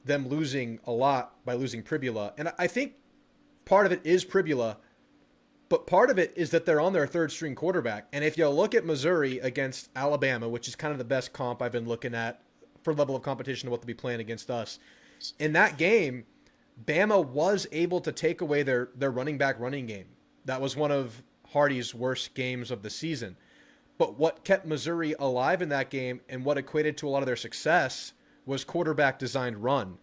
them losing a lot by losing Pribula. And I think part of it is Pribula, but part of it is that they're on their third string quarterback. And if you look at Missouri against Alabama, which is kind of the best comp I've been looking at for level of competition of what they'll be playing against us, in that game, Bama was able to take away their running back running game. That was one of Hardy's worst games of the season. But what kept Missouri alive in that game and what equated to a lot of their success was quarterback designed run.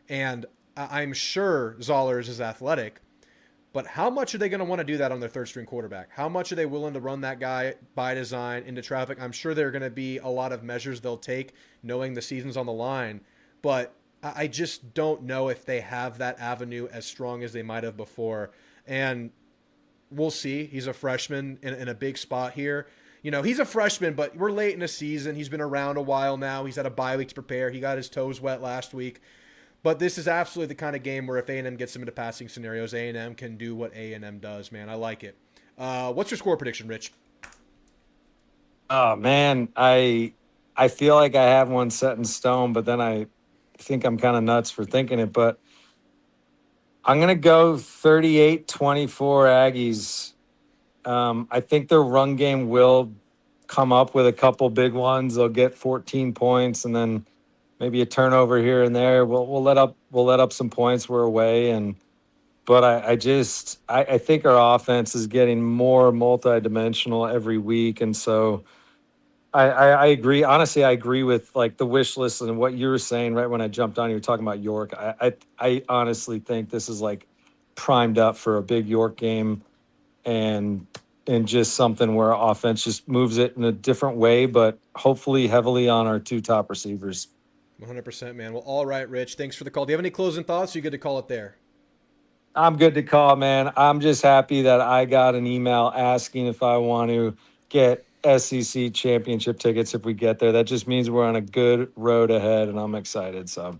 And I'm sure Zollers is athletic, but how much are they going to want to do that on their third string quarterback? How much are they willing to run that guy by design into traffic? I'm sure there are going to be a lot of measures they'll take knowing the season's on the line, but I just don't know if they have that avenue as strong as they might have before. And we'll see. He's a freshman in a big spot here. You know, he's a freshman, but we're late in the season. He's been around a while now. He's had a bye week to prepare. He got his toes wet last week. But this is absolutely the kind of game where if A&M gets him into passing scenarios, A&M can do what A&M does, man. I like it. What's your score prediction, Rich? Oh man, I feel like I have one set in stone, but then I think I'm kind of nuts for thinking it. But I'm gonna go 38-24 Aggies. I think their run game will come up with a couple big ones. They'll get 14 points, and then maybe a turnover here and there. We'll let up some points. We're away, but I think our offense is getting more multidimensional every week, and so I agree. Honestly, I agree with like the wish list and what you were saying right when I jumped on. You were talking about York. I honestly think this is like primed up for a big York game, and just something where our offense just moves it in a different way, but hopefully heavily on our 2 top receivers. 100%, man. Well, all right, Rich. Thanks for the call. Do you have any closing thoughts? Or you good to call it there? I'm good to call, man. I'm just happy that I got an email asking if I want to get SEC championship tickets if we get there. That just means we're on a good road ahead, and I'm excited. So,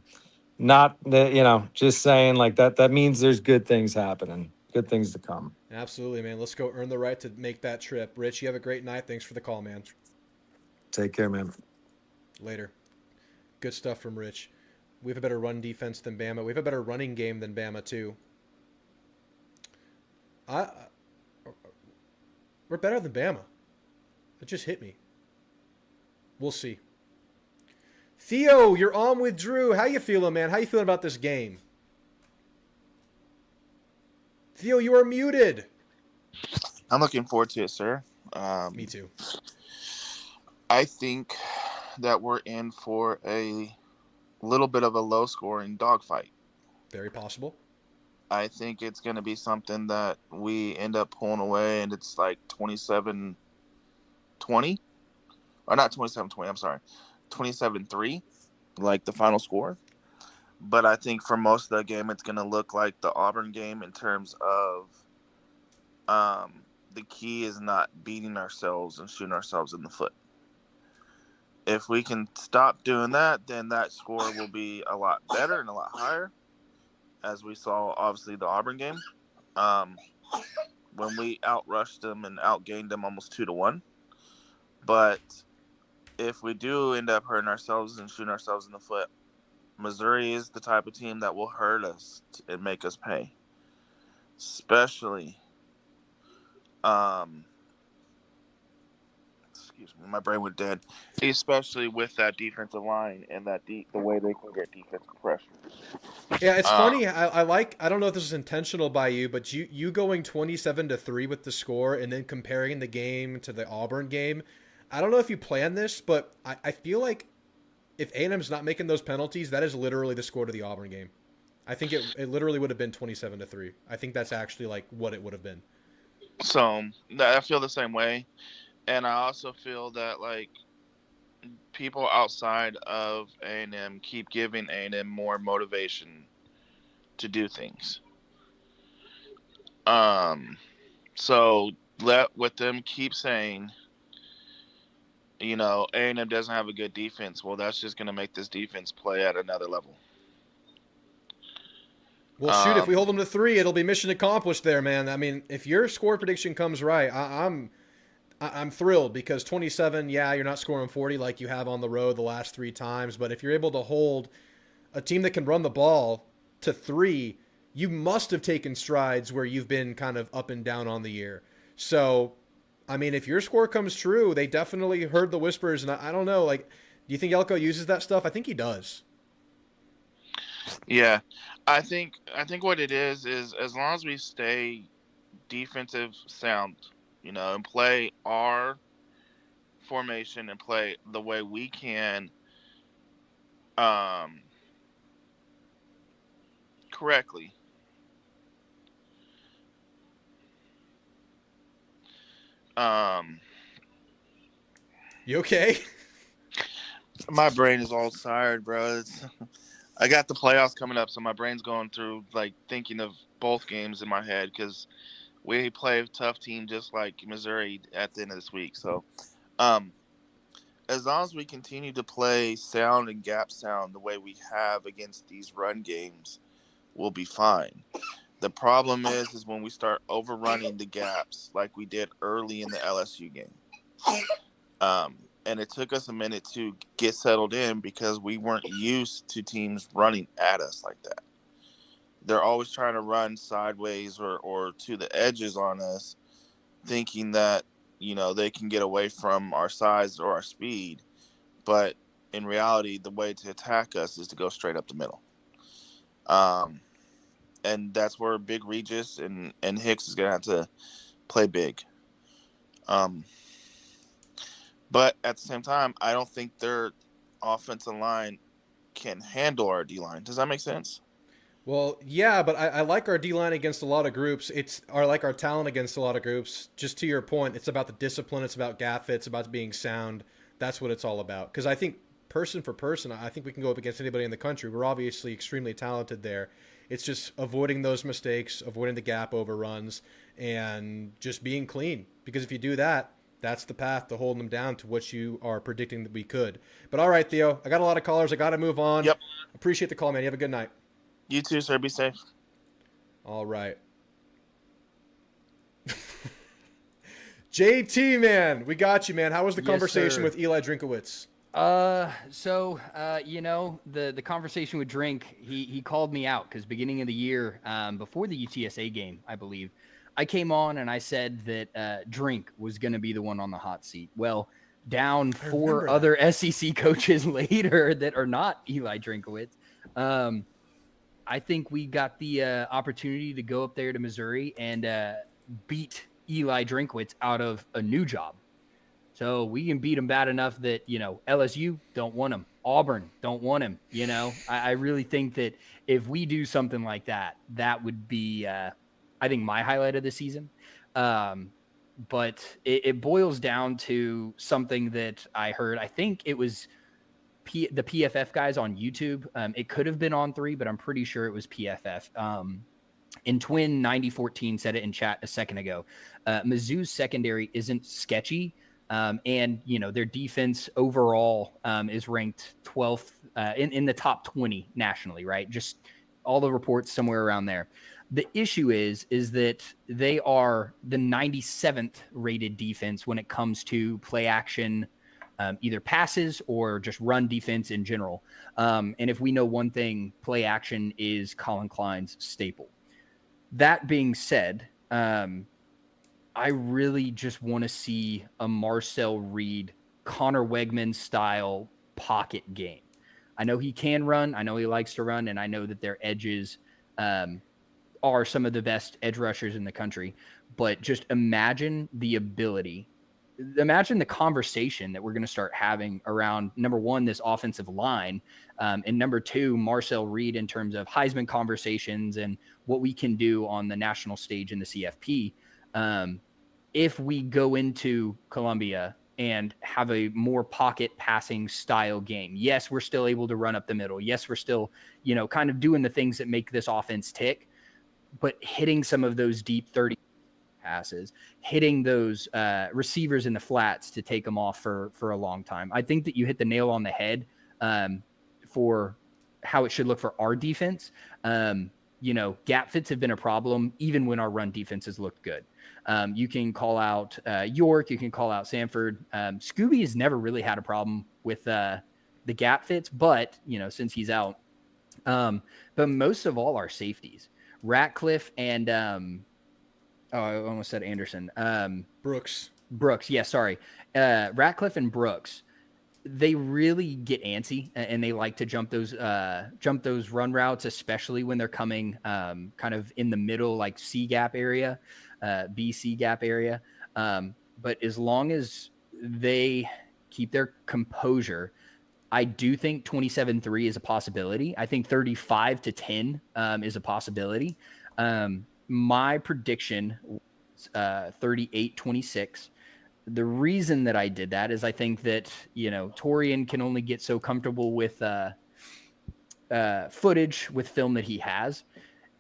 not that, just saying like that. That means there's good things happening, good things to come. Absolutely, man. Let's go earn the right to make that trip. Rich, you have a great night. Thanks for the call, man. Take care, man. Later. Good stuff from Rich. We have a better run defense than Bama. We have a better running game than Bama, too. We're better than Bama. It just hit me. We'll see. Theo, you're on with Drew. How you feeling, man? How you feeling about this game? Theo, you are muted. I'm looking forward to it, sir. Me too. I think that we're in for a little bit of a low-scoring dogfight. Very possible. I think it's going to be something that we end up pulling away, and it's like 27-20. Or not 27-20, I'm sorry. 27-3, like the final score. But I think for most of the game, it's going to look like the Auburn game in terms of the key is not beating ourselves and shooting ourselves in the foot. If we can stop doing that, then that score will be a lot better and a lot higher, as we saw, obviously, the Auburn game, when we outrushed them and outgained them almost 2-1. But if we do end up hurting ourselves and shooting ourselves in the foot, Missouri is the type of team that will hurt us and make us pay. Especially, excuse me, my brain went dead. Especially with that defensive line and that the way they can get defensive pressure. Yeah, it's funny. I don't know if this is intentional by you, but you going 27-3 with the score and then comparing the game to the Auburn game. I don't know if you planned this, but I feel like if A&M's not making those penalties, that is literally the score to the Auburn game. I think it literally would have been 27-3. I think that's actually like what it would have been. So I feel the same way. And I also feel that like people outside of A&M keep giving A&M more motivation to do things. So let with them keep saying, A&M doesn't have a good defense. Well, that's just going to make this defense play at another level. Well, shoot, if we hold them to 3, it'll be mission accomplished there, man. I mean, if your score prediction comes right, I'm thrilled because 27, yeah, you're not scoring 40 like you have on the road the last 3 times, but if you're able to hold a team that can run the ball to 3, you must have taken strides where you've been kind of up and down on the year. So, I mean, if your score comes true, they definitely heard the whispers, and I don't know, like, do you think Elko uses that stuff? I think he does. Yeah, I think what it is as long as we stay defensive sound, and play our formation and play the way we can, correctly. You okay? My brain is all tired, bro. I got the playoffs coming up, so my brain's going through thinking of both games in my head because we play a tough team just like Missouri at the end of this week. So, as long as we continue to play sound and gap sound the way we have against these run games, we'll be fine. The problem is when we start overrunning the gaps like we did early in the LSU game. And it took us a minute to get settled in because we weren't used to teams running at us like that. They're always trying to run sideways or to the edges on us, thinking that, they can get away from our size or our speed. But in reality, the way to attack us is to go straight up the middle. And that's where Big Regis and Hicks is going to have to play big. But at the same time, I don't think their offensive line can handle our D-line. Does that make sense? Well, yeah, but I like our D-line against a lot of groups. I like our talent against a lot of groups. Just to your point, it's about the discipline. It's about gap fit. It's about being sound. That's what it's all about. Because I think person for person, I think we can go up against anybody in the country. We're obviously extremely talented there. It's just avoiding those mistakes, avoiding the gap overruns, and just being clean. Because if you do that, that's the path to holding them down to what you are predicting that we could. But all right, Theo, I got a lot of callers. I got to move on. Yep. Appreciate the call, man. You have a good night. You too, sir. Be safe. All right. JT, man, we got you, man. How was the conversation with Eli Drinkowitz? The conversation with Drink, he called me out because beginning of the year, before the UTSA game, I believe, I came on and I said that Drink was going to be the one on the hot seat. Well, down 4 other SEC coaches later that are not Eli Drinkowitz, I think we got the opportunity to go up there to Missouri and beat Eli Drinkowitz out of a new job. So we can beat him bad enough that, LSU don't want him. Auburn don't want him. I really think that if we do something like that, that would be, I think, my highlight of the season. But it boils down to something that I heard. I think it was the PFF guys on YouTube. It could have been on 3, but I'm pretty sure it was PFF. In Twin 9014 said it in chat a second ago. Mizzou's secondary isn't sketchy. And their defense overall is ranked 12th in the top 20 nationally, right? Just all the reports somewhere around there. The issue is that they are the 97th rated defense when it comes to play action, either passes or just run defense in general. And if we know one thing, play action is Colin Klein's staple. That being said, I really just want to see a Marcel Reed, Connor Wegman style pocket game. I know he can run. I know he likes to run, and I know that their edges are some of the best edge rushers in the country. But just imagine the ability. Imagine the conversation that we're going to start having around, number one, this offensive line, and number 2, Marcel Reed in terms of Heisman conversations and what we can do on the national stage in the CFP. If we go into Columbia and have a more pocket passing style game, yes, we're still able to run up the middle. Yes, we're still, kind of doing the things that make this offense tick, but hitting some of those deep 30 passes, hitting those receivers in the flats to take them off for a long time. I think that you hit the nail on the head for how it should look for our defense. Gap fits have been a problem even when our run defense has looked good. You can call out York, you can call out Sanford. Scooby has never really had a problem with the gap fits, but since he's out. But most of all, our safeties, Ratcliffe and I almost said Anderson. Brooks. Yeah, sorry. Ratcliffe and Brooks, they really get antsy and they like to jump those run routes, especially when they're coming kind of in the middle, like C gap area, BC gap area. But as long as they keep their composure, I do think 27-3 is a possibility. I think 35-10 is a possibility. My prediction was 38-26. The reason that I did that is I think that, Torian can only get so comfortable with footage with film that he has.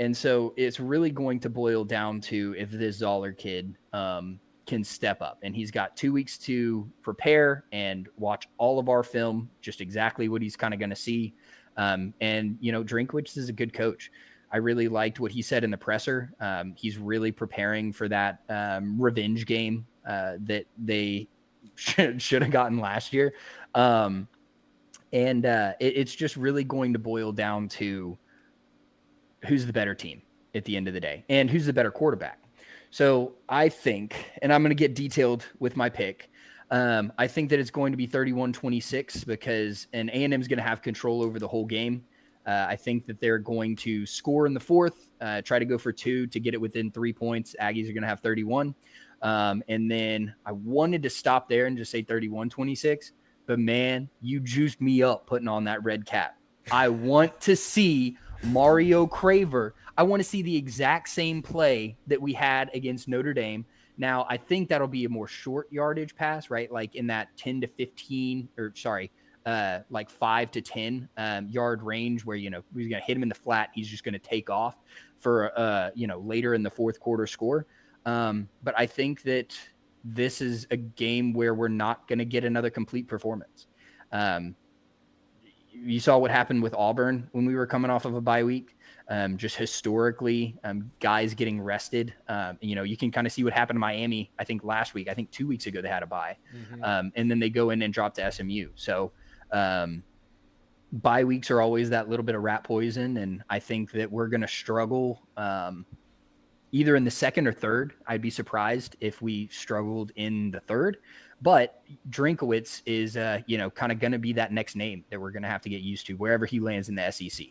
And so it's really going to boil down to if this Zoller kid can step up. And he's got 2 weeks to prepare and watch all of our film, just exactly what he's kind of going to see. Drinkwitz is a good coach. I really liked what he said in the presser. He's really preparing for that revenge game that they should have gotten last year. It's just really going to boil down to who's the better team at the end of the day and who's the better quarterback. So I think, and I'm going to get detailed with my pick, I think that it's going to be 31-26 because A&M is going to have control over the whole game. I think that they're going to score in the fourth, try to go for 2 to get it within 3 points. Aggies are going to have 31. And then I wanted to stop there and just say 31-26. But, man, you juiced me up putting on that red cap. I want to see Mario Craver. I want to see the exact same play that we had against Notre Dame. Now, I think that'll be a more short yardage pass, right? Like in that 10 to 15 or sorry, like 5 to 10 yard range where, he's going to hit him in the flat. He's just going to take off for, later in the fourth quarter score. But I think that this is a game where we're not going to get another complete performance. You saw what happened with Auburn when we were coming off of a bye week. Just historically, guys getting rested. You can kind of see what happened to Miami, I think last week. I think 2 weeks ago they had a bye. Mm-hmm. And then they go in and drop to SMU. So bye weeks are always that little bit of rat poison. And I think that we're going to struggle either in the second or third. I'd be surprised if we struggled in the third. But Drinkowitz is, kind of going to be that next name that we're going to have to get used to wherever he lands in the SEC.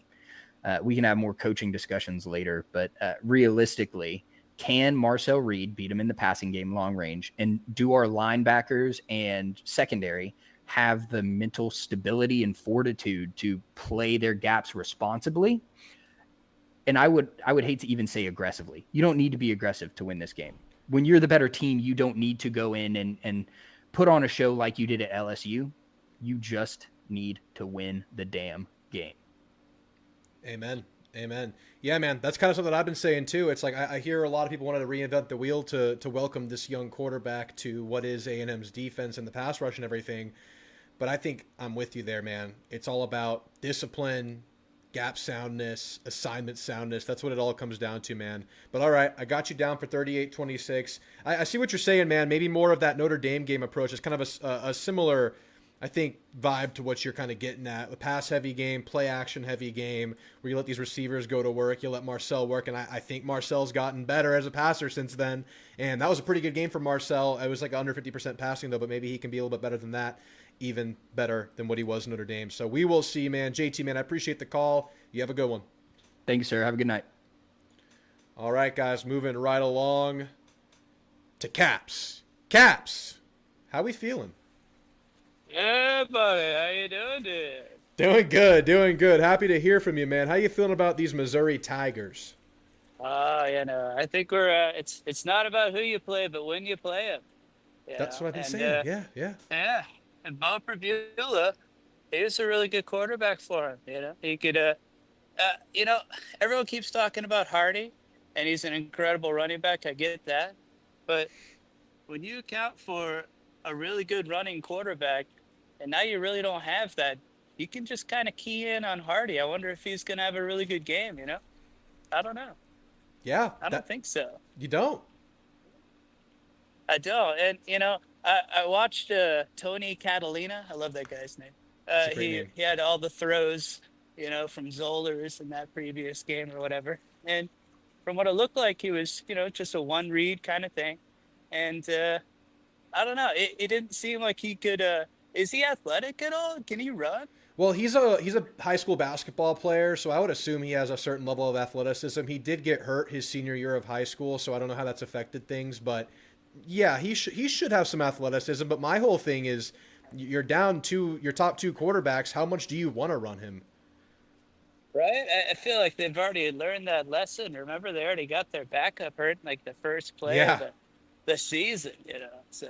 We can have more coaching discussions later, but realistically, can Marcel Reed beat him in the passing game long range? And do our linebackers and secondary have the mental stability and fortitude to play their gaps responsibly? And I would hate to even say aggressively. You don't need to be aggressive to win this game. When you're the better team, you don't need to go in and put on a show like you did at LSU. You just need to win the damn game. Amen. Yeah, man, that's kind of something I've been saying too. It's like I hear a lot of people wanted to reinvent the wheel to welcome this young quarterback to what is A&M's defense and the pass rush and everything. But I think I'm with you there, man. It's all about discipline, gap soundness, assignment soundness. That's what it all comes down to, man. But all right, I got you down for 38-26. I see what you're saying, man. Maybe more of that Notre Dame game approach. It's kind of a similar, I think, vibe to what you're kind of getting at. A pass-heavy game, play-action-heavy game, where you let these receivers go to work, you let Marcel work, and I think Marcel's gotten better as a passer since then, and that was a pretty good game for Marcel. It was like under 50% passing, though, but maybe he can be a little bit better than that, even better than what he was in Notre Dame. So we will see, man. JT, man, I appreciate the call. You have a good one. Thank you, sir. Have a good night. All right, guys, moving right along to Caps. Caps, how we feeling? Yeah, buddy. How you doing, dude? Doing good. Happy to hear from you, man. How you feeling about these Missouri Tigers? I think we're. It's not about who you play, but when you play them. That's what I've been saying. Yeah. Yeah, and Bo Prabula, he was a really good quarterback for him. He could. Everyone keeps talking about Hardy, and he's an incredible running back. I get that, But when you account for a really good running quarterback, and now you really don't have that, you can just kind of key in on Hardy. I wonder if he's going to have a really good game, you know? I don't know. Yeah, I don't that think so. you don't. I don't. And, I watched Tony Catalina. I love that guy's name. It's a great He name. he had all the throws, from Zollers in that previous game or whatever. And from what it looked like, he was, just a one read kind of thing. And I don't know. It didn't seem like he could. Is he athletic at all? Can he run? Well, he's a high school basketball player, so I would assume he has a certain level of athleticism. He did get hurt his senior year of high school, so I don't know how that's affected things, but yeah, he should have some athleticism. But my whole thing is, you're down to your top two quarterbacks. How much do you want to run him? Right. I feel like they've already learned that lesson. Remember, they already got their backup hurt in like the first play of Yeah, the season. So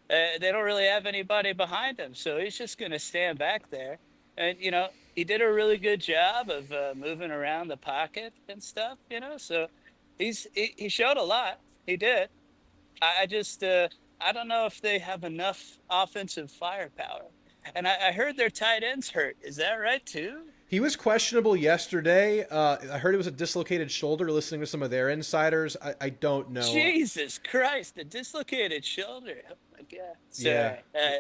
they don't really have anybody behind him, so he's just going to stand back there. And he did a really good job of moving around the pocket and stuff. So he showed a lot. He did. I just I don't know if they have enough offensive firepower. And I heard their tight ends hurt. Is that right too? he was questionable yesterday. I heard it was a dislocated shoulder. Listening to some of their insiders, I don't know. Jesus Christ, a dislocated shoulder. Oh my God. Yeah. Sorry.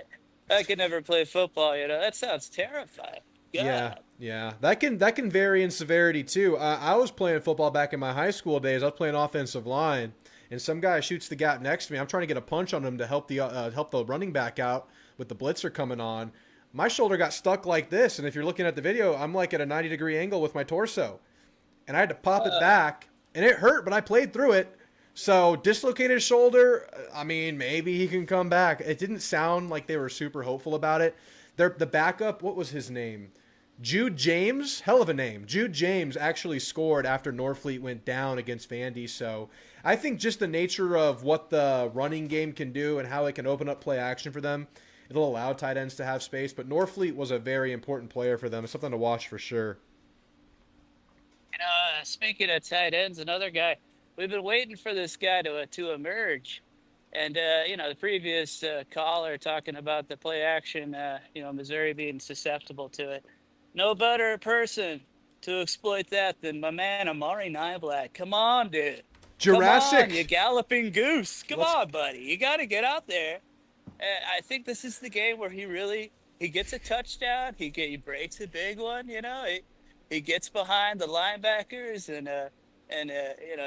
I could never play football. That sounds terrifying. God. Yeah, that can vary in severity too. I was playing football back in my high school days. I was playing offensive line, and some guy shoots the gap next to me. I'm trying to get a punch on him to help the running back out with the blitzer coming on. My shoulder got stuck like this, and if you're looking at the video, I'm like at a 90-degree angle with my torso, and I had to pop it back, and it hurt, but I played through it. So dislocated shoulder, I mean, maybe he can come back. It didn't sound like they were super hopeful about it. The backup, what was his name? Jude James, hell of a name. Jude James actually scored after Norfleet went down against Vandy. So I think just the nature of what the running game can do and how it can open up play action for them, it'll allow tight ends to have space. But Norfleet was a very important player for them. It's something to watch for sure. Speaking of tight ends, another guy, we've been waiting for this guy to emerge. And, the previous caller talking about the play action, Missouri being susceptible to it. No better person to exploit that than my man Amari Niblack. Come on, dude. Jurassic. Come on, you galloping goose. Come Let's- on, buddy. You got to get out there. I think this is the game where he gets a touchdown. He breaks a big one. He gets behind the linebackers and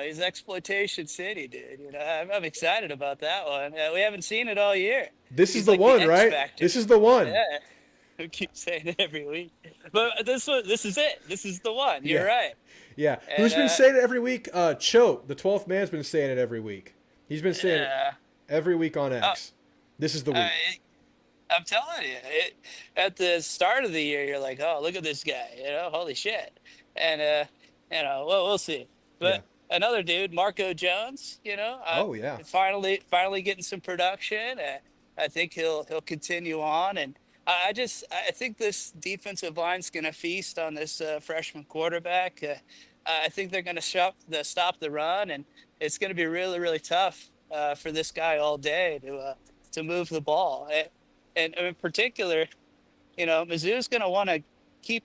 he's exploitation city, dude. I'm excited about that one. We haven't seen it all year. This He's is the like one, X right? Factor. This is the one. Yeah. We keep saying it every week, but this is it. This is the one. You're Yeah. right. Yeah. And, Who's been saying it every week? Choate, the 12th man's been saying it every week. He's been saying it Yeah. every week on X. This is the week. I'm telling you, at the start of the year, you're like, oh, look at this guy, holy shit. And, well, we'll see. But another dude, Marco Jones, Oh, yeah. finally getting some production. I think he'll continue on. And I think this defensive line's going to feast on this freshman quarterback. I think they're going to stop the run, and it's going to be really, really tough for this guy all day to move the ball. And in particular, Mizzou's going to want to keep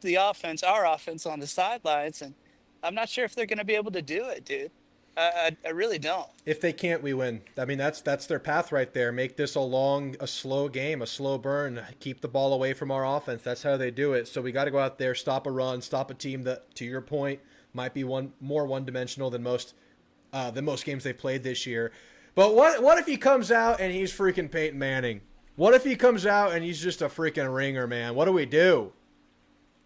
our offense on the sidelines, and I'm not sure if they're going to be able to do it, dude. I really don't. If they can't, we win. I mean, that's their path right there. Make this a slow game, a slow burn. Keep the ball away from our offense. That's how they do it. So we got to go out there, stop a run, stop a team that, to your point, might be more one-dimensional than most games they've played this year. But what if he comes out and he's freaking Peyton Manning? What if he comes out and he's just a freaking ringer, man? What do we do?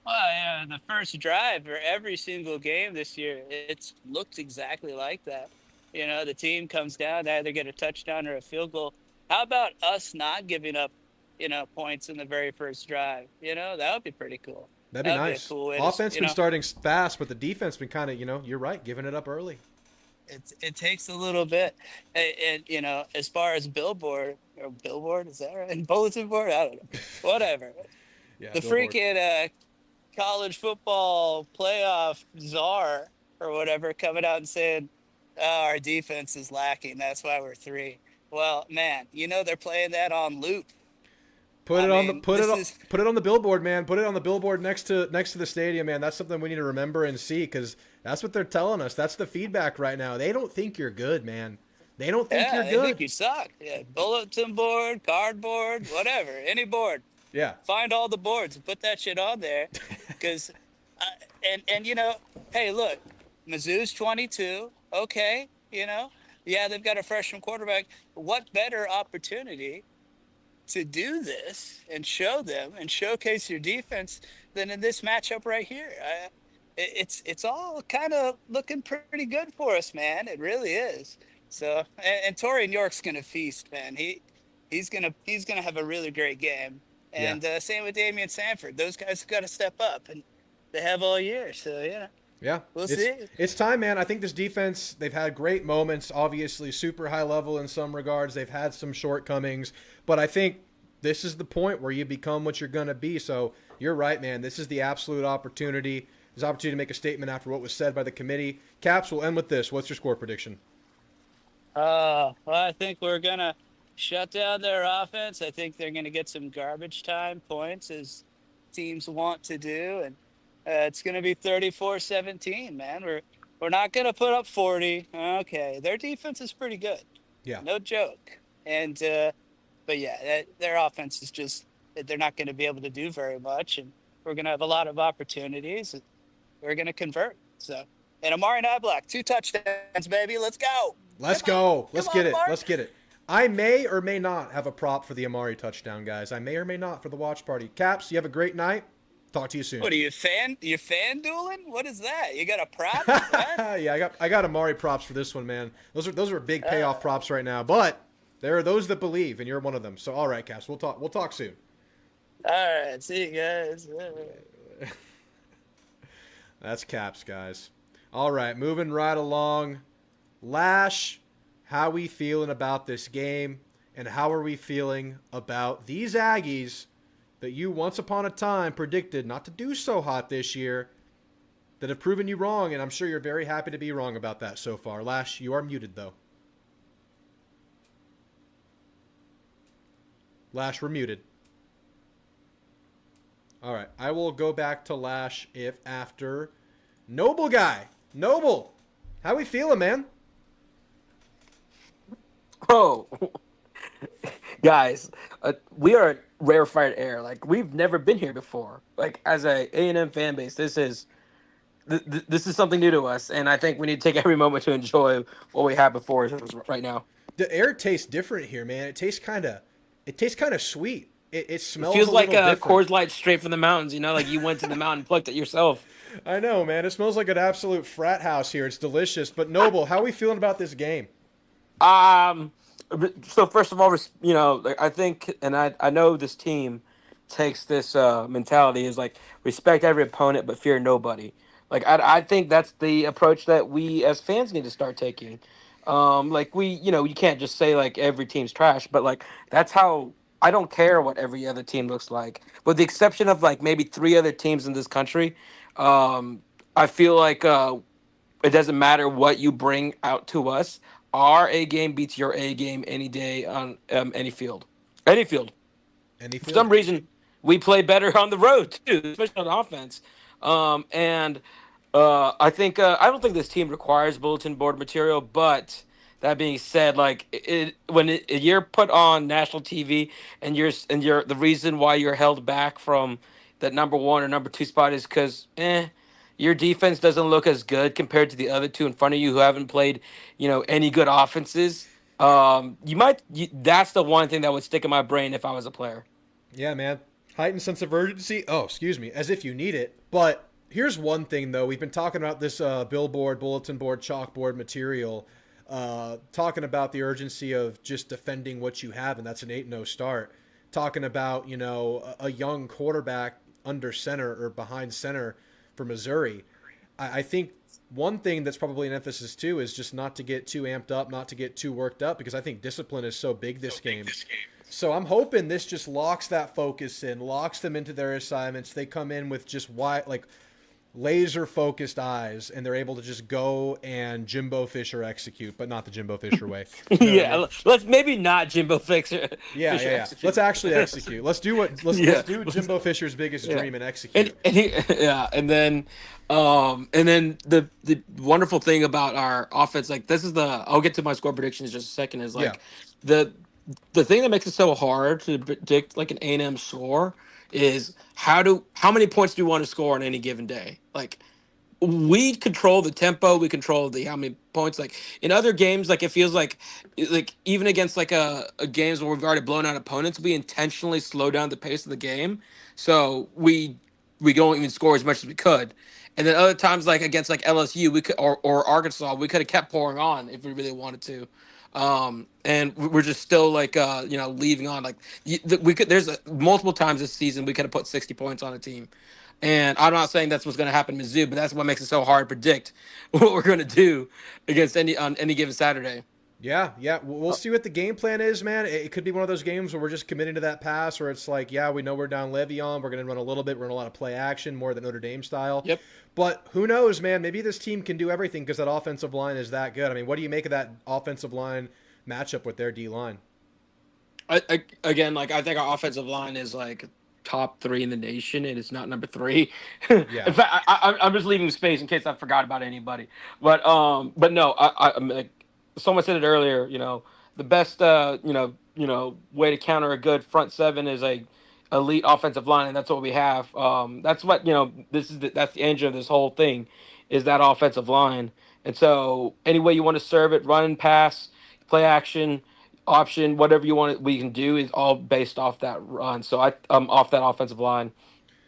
Well, the first drive for every single game this year, it's looked exactly like that. The team comes down, they either get a touchdown or a field goal. How about us not giving up, points in the very first drive? That would be pretty cool. That'd be That'd nice. be a cool way to, Offense been starting fast, but the defense been kind of, you're right, giving it up early. It takes a little bit. And as far as billboard, is that right? And bulletin board? I don't know. Whatever. Yeah, The billboard. freaking college football playoff czar or whatever coming out and saying Oh, our defense is lacking. That's why we're 3. Well, man, they're playing that on loop. Put I it on the mean, this is put it on the billboard, man. Put it on the billboard next to the stadium, man. That's something we need to remember and see, because that's what they're telling us. That's the feedback right now. They don't think you're good, man. They don't think yeah, you're they think good. you suck. Yeah, bulletin board, cardboard, whatever, any board. Yeah. Find all the boards and put that shit on there, because, and hey, look, Mizzou's 22. Okay, yeah, they've got a freshman quarterback. What better opportunity to do this and show them and showcase your defense than in this matchup right here? It's all kind of looking pretty good for us, man. It really is. So, and Torian York's gonna feast, man. He's gonna have a really great game. Yeah. And same with Damian Sanford. Those guys have got to step up, and they have all year. So Yeah. we'll it's, see. It's time, man. I think this defense, they've had great moments, obviously super high level in some regards. They've had some shortcomings, but I think this is the point where you become what you're going to be. So you're right, man. This is the absolute opportunity. There's an opportunity to make a statement after what was said by the committee. Caps, we'll end with this. What's your score prediction? Well, I think we're gonna shut down their offense. I think they're gonna get some garbage time points, as teams want to do, and it's gonna be 34-17. Man, we're not gonna put up 40. Okay, their defense is pretty good. Yeah. No joke. And but yeah, their offense is just, they're not going to be able to do very much, and we're going to have a lot of opportunities. And we're going to convert. So, and Amari Niblack, 2 touchdowns, baby. Let's go. Let's Come go. on. Let's Come get on, it. Mark. Let's get it. I may or may not have a prop for the Amari touchdown, guys. I may or may not for the watch party. Caps, you have a great night. Talk to you soon. What are you fan dueling? What is that? You got a prop? What? Yeah, I got Amari props for this one, man. Those are big payoff props right now. But there are those that believe, and you're one of them. So all right, Caps, we'll talk soon. All right, see you guys. That's Caps, guys. All right, moving right along. Lash, how we feeling about this game, and how are we feeling about these Aggies that you once upon a time predicted not to do so hot this year, that have proven you wrong, and I'm sure you're very happy to be wrong about that so far. Lash, you are muted, though. Lash, we're muted. All right, I will go back to Lash if after Noble guy. Noble, how we feeling, man? Oh, guys, we are rarefied air. Like, we've never been here before. Like, as a A&M fan base, this is something new to us, and I think we need to take every moment to enjoy what we have before us right now. The air tastes different here, man. It tastes kind of sweet. It smells. It feels a like little a different. Coors Light straight from the mountains. You know, like you went to the mountain and plucked it yourself. I know, man. It smells like an absolute frat house here. It's delicious. But Noble, how are we feeling about this game? So first of all, you know, like, I think, and I know this team takes this mentality is like respect every opponent but fear nobody. Like I think that's the approach that we as fans need to start taking. Like you can't just say like every team's trash, but like that's how. I don't care what every other team looks like, with the exception of like maybe 3 other teams in this country. I feel like it doesn't matter what you bring out to us. Our A game beats your A game any day on any field. Any field. For some reason, we play better on the road too, especially on offense. And I think I don't think this team requires bulletin board material, but that being said, like when you're put on national TV and you're the reason why you're held back from that number 1 or number 2 spot is because your defense doesn't look as good compared to the other 2 in front of you who haven't played any good offenses. That's the one thing that would stick in my brain if I was a player. Yeah, man. Heightened sense of urgency. Oh, excuse me. As if you need it. But here's one thing, though. We've been talking about this billboard, bulletin board, chalkboard material, talking about the urgency of just defending what you have, and that's an 8-0 start. Talking about, a young quarterback under center or behind center for Missouri. I think one thing that's probably an emphasis, too, is just not to get too amped up, not to get too worked up, because I think discipline is so big this game. So I'm hoping this just locks that focus in, locks them into their assignments. They come in with just laser focused eyes, and they're able to just go and Jimbo Fisher execute, but not the Jimbo Fisher way. You know what I Yeah, mean? let's maybe not Jimbo Fisher. Yeah, Fisher yeah, yeah. execute. Let's actually execute. Let's do what let's Yeah. do Jimbo Fisher's biggest Yeah. dream and execute. And yeah, and then the wonderful thing about our offense, like this is the I'll get to my score prediction in just a second, is Yeah. like the the thing that makes it so hard to predict like an A&M score is how many points do you want to score on any given day? Like we control the tempo, we control the how many points. Like in other games, like it feels like even against like a games where we've already blown out opponents, we intentionally slow down the pace of the game, so we don't even score as much as we could. And then other times, like against like LSU, we could or Arkansas, we could have kept pouring on if we really wanted to. And we're just still like leaving on like we could. There's multiple times this season we could have put 60 points on a team. And I'm not saying that's what's going to happen in Mizzou, but that's what makes it so hard to predict what we're going to do against on any given Saturday. Yeah, yeah. We'll see what the game plan is, man. It could be one of those games where we're just committing to that pass where it's like, yeah, we know we're down Le'Veon. We're going to run a little bit. We're going to a lot of play action, more than Notre Dame style. Yep. But who knows, man? Maybe this team can do everything because that offensive line is that good. I mean, what do you make of that offensive line matchup with their D line? Again, like I think our offensive line is like top 3 in the nation, and it's not number 3. Yeah. In fact, I'm just leaving space in case I forgot about anybody. But no, I'm like someone said it earlier. The best way to counter a good front seven is a elite offensive line, and that's what we have. That's what that's the engine of this whole thing, is that offensive line. And so any way you want to serve it, run, pass, play action, option, whatever you want, we can do is all based off that run. So off that offensive line.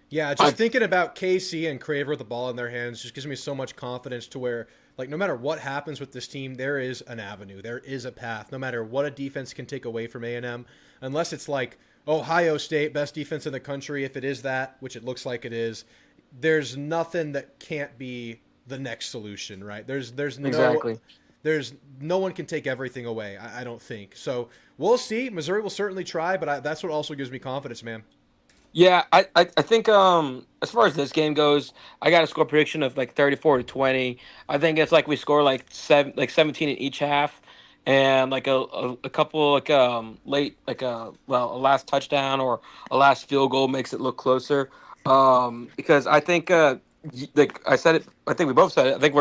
Yeah, just thinking about KC and Craver with the ball in their hands just gives me so much confidence to where, like, no matter what happens with this team, there is an avenue. There is a path. No matter what a defense can take away from A&M, unless it's like Ohio State, best defense in the country, if it is that, which it looks like it is, there's nothing that can't be the next solution, right? There's no one can take everything away, I don't think. So we'll see. Missouri will certainly try, but that's what also gives me confidence, man. Yeah, I think as far as this game goes, I got a score prediction of like 34-20. I think it's like we score like 17 in each half, and like a couple like late like a last touchdown or a last field goal makes it look closer. Because I think like I said it, I think we both said it. I think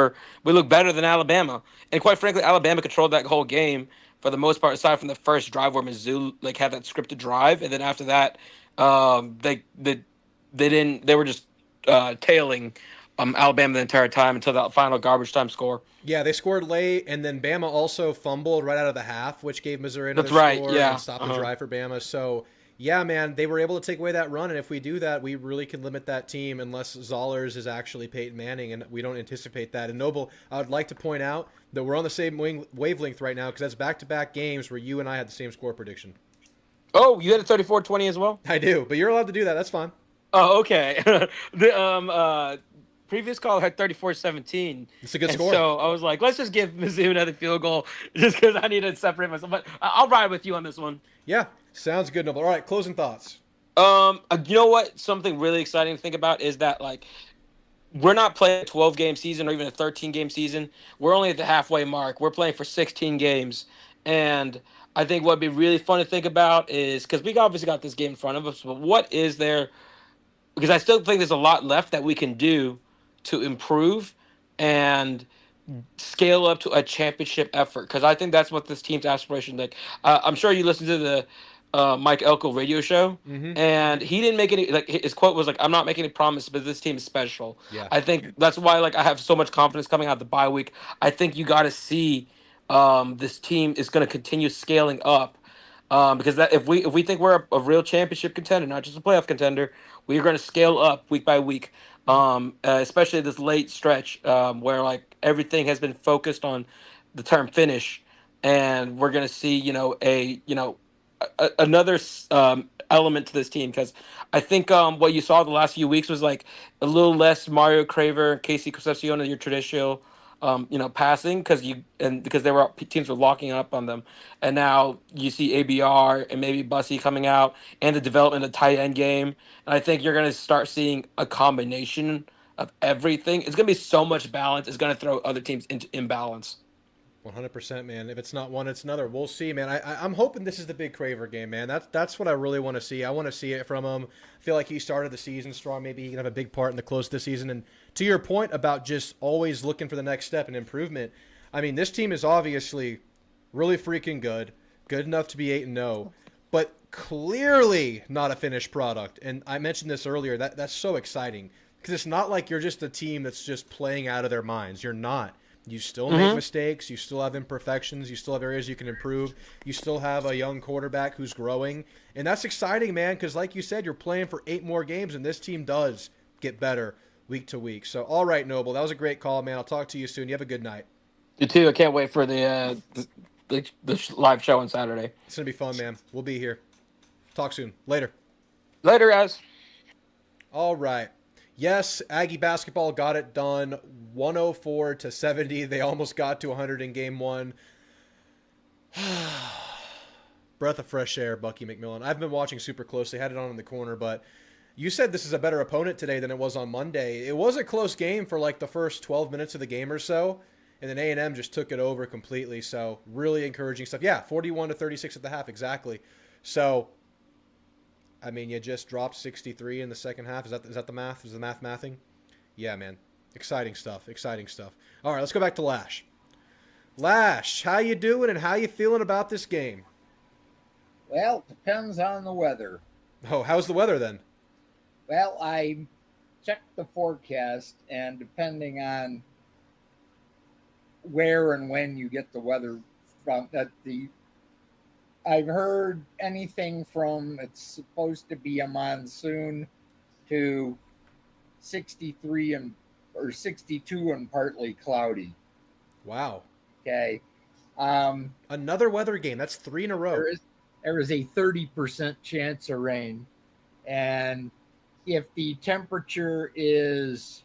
we look better than Alabama, and quite frankly, Alabama controlled that whole game for the most part, aside from the first drive where Mizzou like had that scripted drive, and then after that. They didn't. They were just tailing Alabama the entire time until that final garbage time score. Yeah, they scored late, and then Bama also fumbled right out of the half, which gave Missouri another That's right, score yeah. and stopped the drive for Bama. So, yeah, man, they were able to take away that run, and if we do that, we really can limit that team unless Zollers is actually Peyton Manning, and we don't anticipate that. And Noble, I would like to point out that we're on the same wavelength right now because that's back-to-back games where you and I had the same score prediction. Oh, you had a 34-20 as well? I do, but you're allowed to do that. That's fine. Oh, okay. The previous call had 34-17. It's a good score. So I was like, let's just give Mizzou another field goal just because I need to separate myself. But I'll ride with you on this one. Yeah, sounds good, Noble. All right, closing thoughts. You know what? Something really exciting to think about is that like we're not playing a 12-game season or even a 13-game season. We're only at the halfway mark. We're playing for 16 games, and I think what'd be really fun to think about is because we obviously got this game in front of us, but what is there? Because I still think there's a lot left that we can do to improve and scale up to a championship effort. Because I think that's what this team's aspiration. Like I'm sure you listened to the Mike Elko radio show, and he didn't make any. Like his quote was like, "I'm not making any promises, but this team is special." Yeah. I think that's why like I have so much confidence coming out of the bye week. I think you got to see. This team is going to continue scaling up because that if we think we're a real championship contender, not just a playoff contender, we are going to scale up week by week, especially this late stretch where like everything has been focused on the term finish, and we're going to see another element to this team because I think what you saw the last few weeks was like a little less Mario Craver, Casey Concepcion, your traditional. Passing because teams were locking up on them, and now you see ABR and maybe Bussy coming out and the development of tight end game, and I think you're going to start seeing a combination of everything. It's going to be so much balance. It's going to throw other teams into imbalance. 100%, man. If it's not one, it's another. We'll see, man. I'm hoping this is the big Craver game, man. That's what I really want to see. I want to see it from him. I feel like he started the season strong. Maybe he can have a big part in the close of the season. And to your point about just always looking for the next step and improvement, I mean, this team is obviously really freaking good enough to be 8-0, but clearly not a finished product. And I mentioned this earlier. That's so exciting because it's not like you're just a team that's just playing out of their minds. You're not. You still make mistakes. You still have imperfections. You still have areas you can improve. You still have a young quarterback who's growing. And that's exciting, man, because like you said, you're playing for 8 more games, and this team does get better week to week. So, all right, Noble, that was a great call, man. I'll talk to you soon. You have a good night. You too. I can't wait for the live show on Saturday. It's going to be fun, man. We'll be here. Talk soon. Later. Later, guys. All right. Yes, Aggie basketball got it done, 104-70. They almost got to 100 in game 1. Breath of fresh air, Bucky McMillan. I've been watching super closely, had it on in the corner, but you said this is a better opponent today than it was on Monday. It was a close game for like the first 12 minutes of the game or so, and then A&M just took it over completely, so really encouraging stuff. Yeah, 41-36 at the half, exactly. So, I mean, you just dropped 63 in the second half. Is that the math? Is the math mathing? Yeah, man. Exciting stuff. Exciting stuff. All right, let's go back to Lash. Lash, how you doing and how you feeling about this game? Well, depends on the weather. Oh, how's the weather then? Well, I checked the forecast, and depending on where and when you get the weather from, I've heard anything from it's supposed to be a monsoon to 63 or 62 and partly cloudy. Wow. Okay. Another weather game. That's 3 in a row. There is a 30% chance of rain. And if the temperature is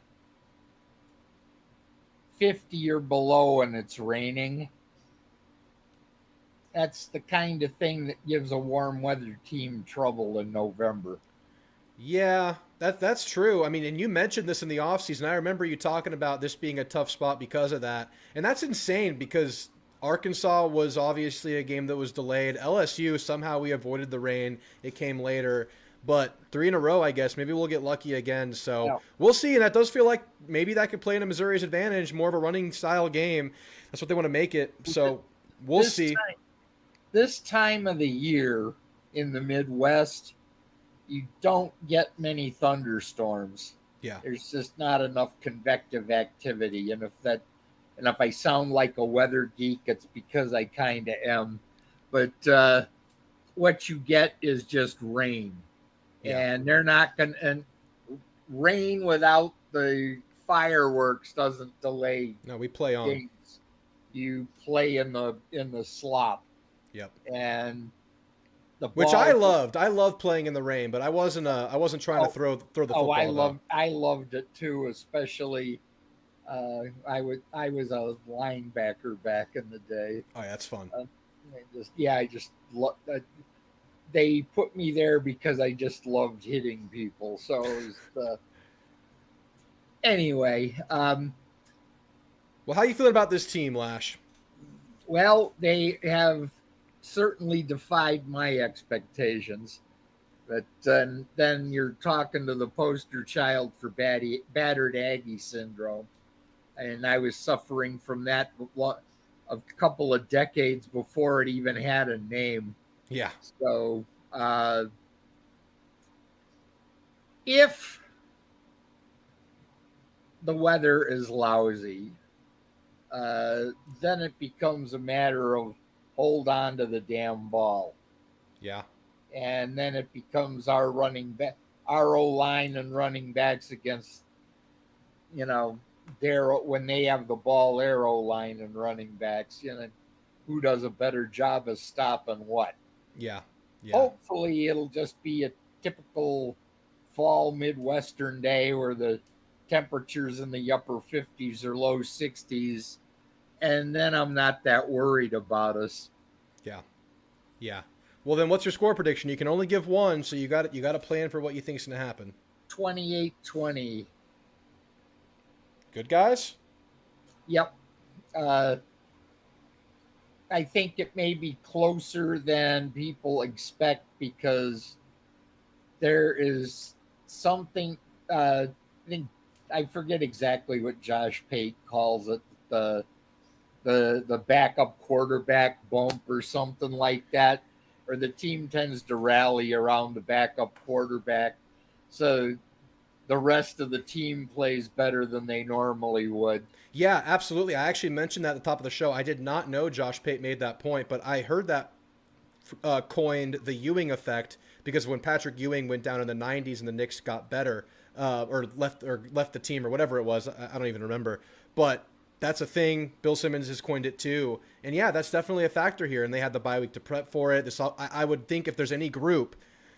50 or below and it's raining, that's the kind of thing that gives a warm weather team trouble in November. Yeah, that's true. I mean, and you mentioned this in the offseason. I remember you talking about this being a tough spot because of that. And that's insane because Arkansas was obviously a game that was delayed. LSU, somehow we avoided the rain. It came later. But 3 in a row, I guess. Maybe we'll get lucky again. So We'll see. And that does feel like maybe that could play into Missouri's advantage, more of a running style game. That's what they want to make it. So we'll see. This time of the year in the Midwest, you don't get many thunderstorms. Yeah. There's just not enough convective activity. And if I sound like a weather geek, it's because I kind of am. But what you get is just rain. Yeah. And they're not going to, and rain without the fireworks doesn't delay. No, we play on. Games. You play in the slop. Yep. And which I loved. I loved playing in the rain, but I wasn't trying to throw the football. I loved it too, especially I was a linebacker back in the day. Oh, yeah, that's fun. They put me there because I just loved hitting people. So it was, anyway. Well, how you feeling about this team, Lash? Well, they have certainly defied my expectations. But then you're talking to the poster child for battered Aggie syndrome. And I was suffering from that a couple of decades before it even had a name. Yeah. So if the weather is lousy, then it becomes a matter of hold on to the damn ball. Yeah. And then it becomes our O-line and running backs against, when they have the ball, their O-line and running backs, who does a better job of stopping what? Yeah. Hopefully it'll just be a typical fall Midwestern day where the temperatures in the upper 50s or low 60s. And then I'm not that worried about us. Yeah. Well, then what's your score prediction? You can only give one, so you got to plan for what you think's going to happen. 28-20. Good guys? Yep. Uh, I think it may be closer than people expect because there is something. I think I forget exactly what Josh Pate calls it. The backup quarterback bump or something like that, or the team tends to rally around the backup quarterback, so the rest of the team plays better than they normally would. Yeah, absolutely. I actually mentioned that at the top of the show. I did not know Josh Pate made that point, but I heard that coined the Ewing effect because when Patrick Ewing went down in the 90s and the Knicks got better or left the team or whatever it was, I don't even remember. But that's a thing. Bill Simmons has coined it too. And yeah, that's definitely a factor here. And they had the bye week to prep for it. I would think if there's any group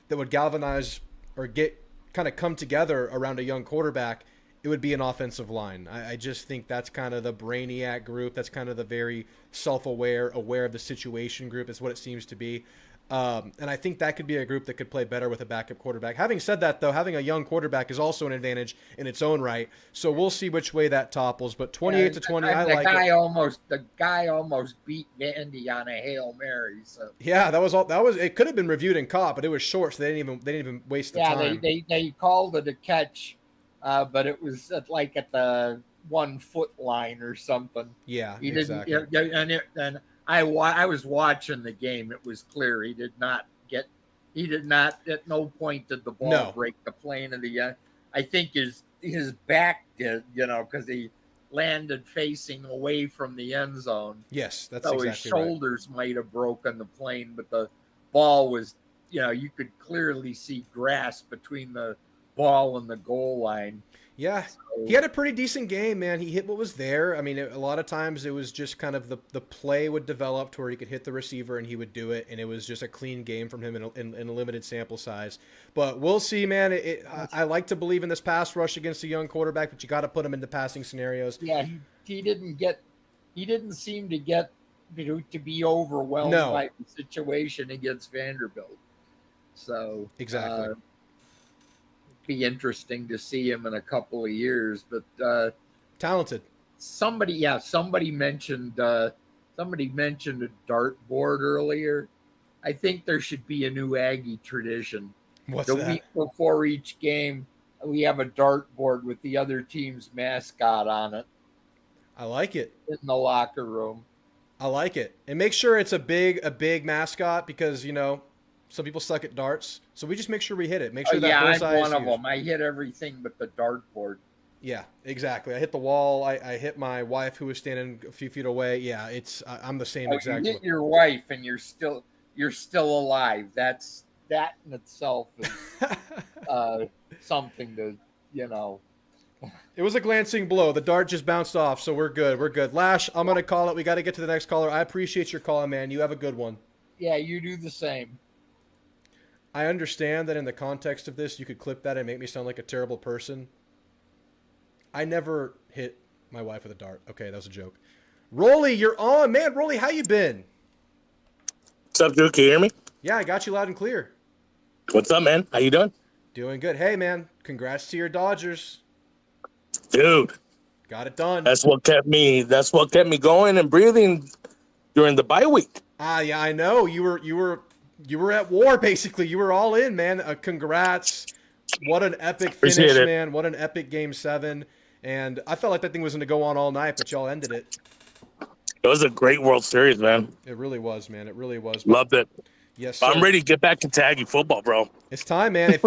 that would galvanize or get kind of come together around a young quarterback, it would be an offensive line. I just think that's kind of the brainiac group. That's kind of the very self-aware, aware of the situation group is what it seems to be. And I think that could be a group that could play better with a backup quarterback. Having said that, though, having a young quarterback is also an advantage in its own right. So we'll see which way that topples. But 28-20, I like it. The guy almost beat Vandy on a Hail Mary. So Yeah, that was all. That was. It could have been reviewed and caught, but it was short, so they didn't even waste the time. They called it a catch, but it was at the 1 foot line or something. Yeah, he exactly. didn't. And I was watching the game. It was clear he did not at no point did the ball break the plane of the. I think his back did, because he landed facing away from the end zone. Yes, that's so exactly his shoulders might have broken the plane, but the ball was, you could clearly see grass between the ball and the goal line. Yeah, he had a pretty decent game, man. He hit what was there. I mean, a lot of times it was just kind of the play would develop to where he could hit the receiver and he would do it, and it was just a clean game from him in a limited sample size. But we'll see, man. I like to believe in this pass rush against a young quarterback, but you got to put him into passing scenarios. Yeah, he didn't seem to get to be overwhelmed by the situation against Vanderbilt. So exactly. Be interesting to see him in a couple of years, but talented. Somebody mentioned a dartboard earlier. I think there should be a new Aggie tradition. What's the that? week before each game, we have a dartboard with the other team's mascot on it. I like it. In the locker room. I like it. And make sure it's a big mascot because, some people suck at darts. So we just make sure we hit it. Make sure that bullseye I'm one of huge. them. I hit everything but the dartboard. Yeah, exactly. I hit the wall. I hit my wife who was standing a few feet away. Yeah, I'm the same exact. You hit your wife and you're still alive. That in itself is something to, It was a glancing blow. The dart just bounced off, so we're good. We're good. Lash, I'm going to call it. We got to get to the next caller. I appreciate your call, man. You have a good one. Yeah, you do the same. I understand that in the context of this, you could clip that and make me sound like a terrible person. I never hit my wife with a dart. Okay, that was a joke. Rolly, you're on. Man, Rolly, how you been? What's up, dude? Can you hear me? Yeah, I got you loud and clear. What's up, man? How you doing? Doing good. Hey, man, congrats to your Dodgers. Dude. Got it done. That's what kept me going and breathing during the bye week. Yeah, I know. You were at war, basically. You were all in, man. Congrats. What an epic finish, man. What an epic Game 7. And I felt like that thing was going to go on all night, but y'all ended it. It was a great World Series, man. It really was, man. It really was. Loved it. Yes, sir. I'm ready to get back to taggy football, bro. It's time, man.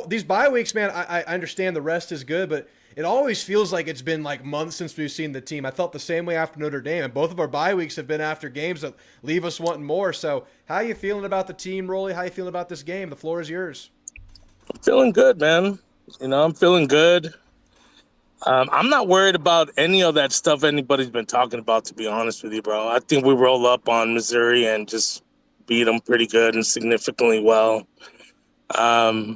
These bye weeks, man, I understand the rest is good, but it always feels like it's been like months since we've seen the team. I felt the same way after Notre Dame, and both of our bye weeks have been after games that leave us wanting more. So how you feeling about the team, Rolly? How you feeling about this game? The floor is yours. I'm feeling good, man. I'm feeling good. I'm not worried about any of that stuff anybody's been talking about, to be honest with you, bro. I think we roll up on Missouri and just beat them pretty good and significantly well. Yeah,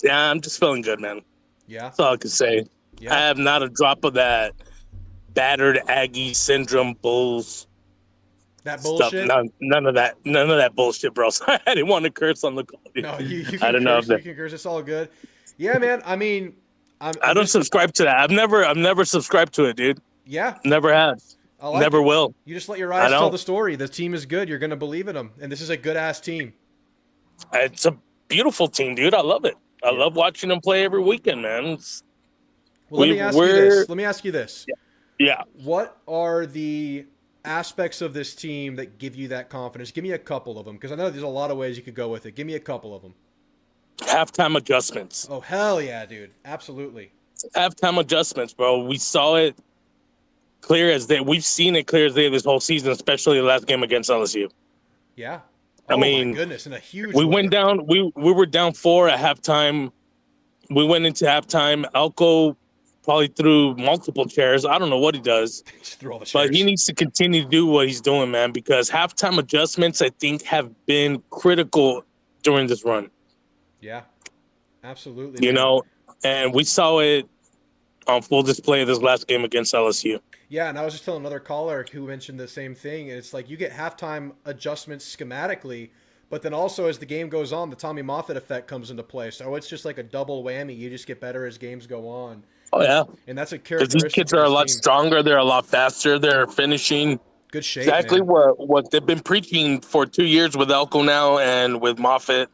I'm just feeling good, man. Yeah. That's all I can say. Yeah. I have not a drop of that battered Aggie syndrome bulls. That bullshit? Stuff. None of that bullshit, bro. Sorry, I didn't want to curse on the call. No, you I don't know. You can curse. It's all good. Yeah, man. I mean, I don't subscribe to that. I've never subscribed to it, dude. Yeah, Never have. I like Never it. will. You just let your I eyes tell don't. the story. The team is good. You're going to believe in them. And this is a good ass team. It's a beautiful team, dude. I love it. I Yeah. love watching them play every weekend, man. Well, let me ask you this. Let me ask you this. Yeah. What are the aspects of this team that give you that confidence? Give me a couple of them, because I know there's a lot of ways you could go with it. Give me a couple of them. Halftime adjustments. Oh, hell yeah, dude. Absolutely. Halftime adjustments, bro. We saw it clear as day. We've seen it clear as day this whole season, especially the last game against LSU. Yeah. I Oh, mean, my goodness. In a huge we way. went down. We were down 4 at halftime. We went into halftime. Elko probably threw multiple chairs. I don't know what he does, Just threw all the but chairs. he needs to continue to do what he's doing, man, because halftime adjustments, I think, have been critical during this run. Yeah. Absolutely, You man. know, and we saw it on full display this last game against LSU. Yeah, and I was just telling another caller who mentioned the same thing. And it's like you get halftime adjustments schematically, but then also as the game goes on, the Tommy Moffitt effect comes into play. So it's just like a double whammy. You just get better as games go on. Oh, yeah. And that's a Because these characteristic kids of are a this lot team. stronger. They're a lot faster. They're finishing Good shape, exactly man. what they've been preaching for 2 years with Elko now and with Moffitt.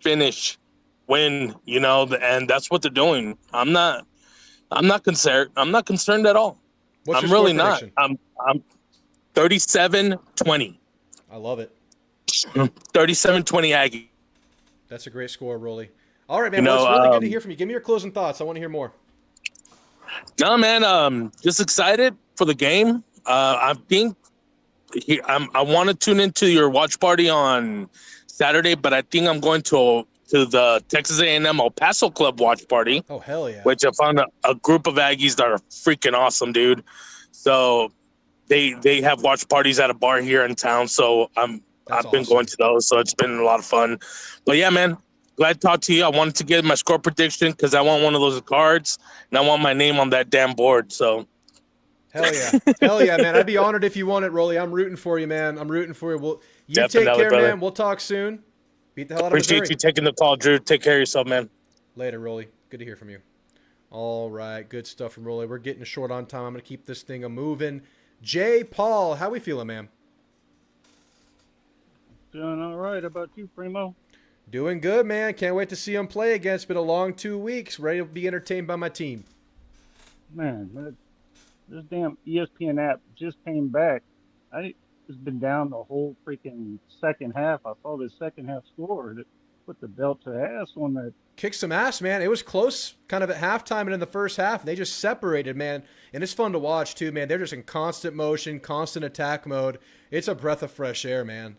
Finish, win, you know, and that's what they're doing. I'm not concerned. I'm not concerned at all. What's your I'm score really not. prediction? I'm 37-20. I love it. 37-20 Aggie. That's a great score, Rolly. All right, man. You Well, know, it's really good to hear from you. Give me your closing thoughts. I want to hear more. no, man, just excited for the game. I think I want to tune into your watch party on Saturday, but I think I'm going to the Texas A&M El Paso Club watch party. Oh, hell yeah. Which I found a group of Aggies that are freaking awesome, dude. So they have watch parties at a bar here in town. So I've been going to those. So it's been a lot of fun. But yeah, man, glad to talk to you. I wanted to get my score prediction because I want one of those cards and I want my name on that damn board. So hell yeah. Hell yeah, man. I'd be honored if you won it, Rolly. I'm rooting for you, man. I'm rooting for you. You definitely, take care, brother. man. We'll talk soon. Beat the hell out of Appreciate Missouri. you taking the call, Drew. Take care of yourself, man. Later, Rolly. Good to hear from you. All right. Good stuff from Rolly. We're getting short on time. I'm going to keep this thing a-moving. Jay Paul, how we feeling, man? Doing all right. How about you, Primo? Doing good, man. Can't wait to see him play again. It's been a long 2 weeks. Ready to be entertained by my team. Man, this damn ESPN app just came back. It's been down the whole freaking second half. I saw this second half score that put the belt to ass on that. Kicked some ass, man. It was close kind of at halftime and in the first half. And they just separated, man. And it's fun to watch, too, man. They're just in constant motion, constant attack mode. It's a breath of fresh air, man.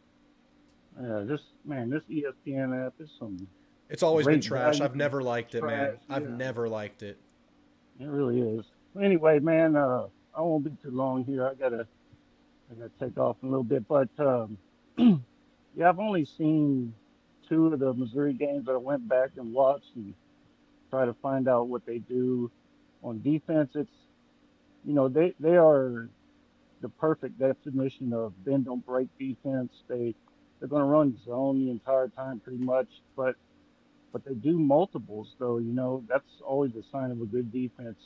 Yeah, this ESPN app is some. It's always been great trash. value I've never liked it, man. trash, I've yeah. never liked it. It really is. Anyway, man, I won't be too long here. I gotta take off in a little bit, but yeah, I've only seen 2 of the Missouri games that I went back and watched and try to find out what they do on defense. It's they are the perfect definition of bend don't break defense. They're going to run zone the entire time pretty much, but they do multiples though. That's always a sign of a good defense.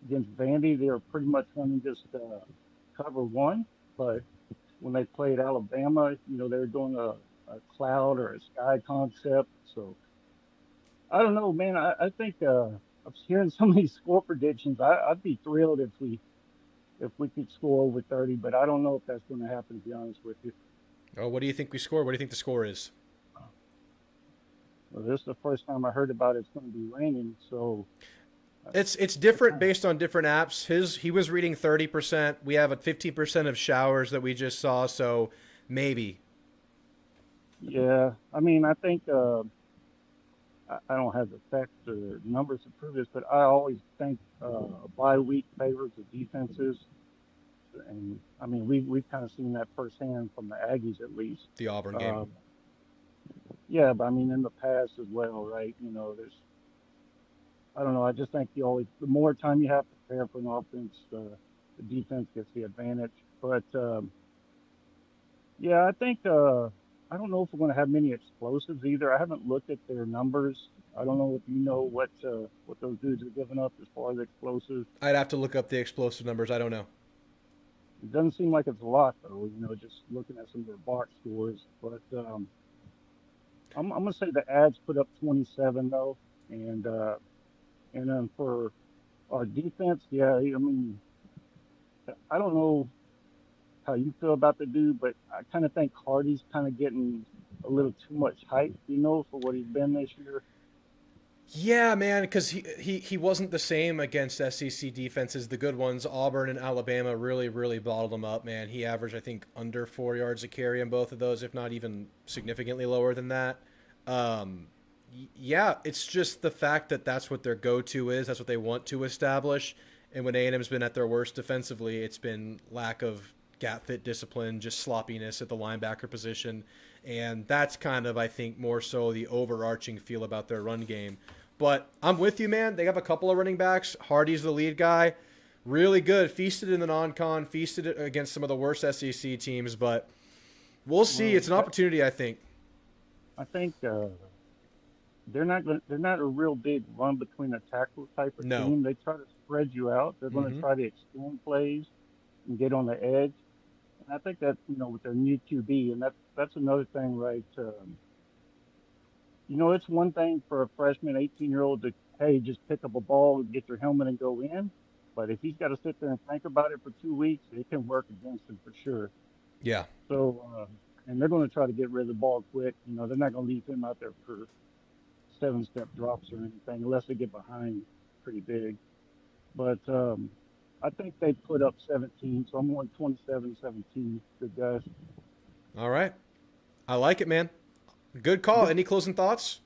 Against Vandy, they were pretty much running just cover 1, but when they played Alabama, they were doing a cloud or a sky concept. So I don't know, man. I think I was hearing some of these score predictions. I'd be thrilled if we could score over 30, but I don't know if that's going to happen, to be honest with you. Oh, what do you think we score? What do you think the score is? Well, this is the first time I heard about it's going to be raining, so it's different based on different apps. He was reading 30%. We have a 15% of showers that we just saw, so maybe. Yeah, I mean, I think I don't have the facts or numbers to prove this, but I always think a bye week favors the defenses. And I mean, we've kind of seen that firsthand from the Aggies, at least. The Auburn game. Yeah, but I mean, in the past as well, right? I don't know. I just think the more time you have to prepare for an offense, the defense gets the advantage. But yeah, I think I don't know if we're going to have many explosives either. I haven't looked at their numbers. I don't know if you know what those dudes are giving up as far as explosives. I'd have to look up the explosive numbers. I don't know. It doesn't seem like it's a lot though. Just looking at some of their box scores. But I'm gonna say the ads put up 27 though, and then for our defense, yeah, I mean, I don't know how you feel about the dude, but I kind of think Hardy's kind of getting a little too much hype, for what he's been this year. Yeah, man, because he wasn't the same against SEC defenses. The good ones, Auburn and Alabama, really bottled him up, man. He averaged, I think, under 4 yards a carry in both of those, if not even significantly lower than that. Yeah, it's just the fact that that's what their go-to is. That's what they want to establish. And when A&M's been at their worst defensively, it's been lack of gap fit discipline, just sloppiness at the linebacker position. And that's kind of, I think, more so the overarching feel about their run game. But I'm with you, man. They have a couple of running backs. Hardy's the lead guy. Really good. Feasted in the non-con. Feasted against some of the worst SEC teams. But we'll see. It's an opportunity, I think. I think they're not a real big run between the tackle type of team. They try to spread you out. They're going to try to extend plays and get on the edge. And I think that with their new QB, and that's another thing, right? It's one thing for a freshman 18-year-old to, hey, just pick up a ball and get your helmet and go in. But if he's got to sit there and think about it for 2 weeks, it can work against him for sure. Yeah. So, and they're going to try to get rid of the ball quick. They're not going to leave him out there for 7-step drops or anything unless they get behind pretty big. But I think they put up 17, so I'm going 27-17. Good guys. All right. I like it, man. Good call. Any closing thoughts?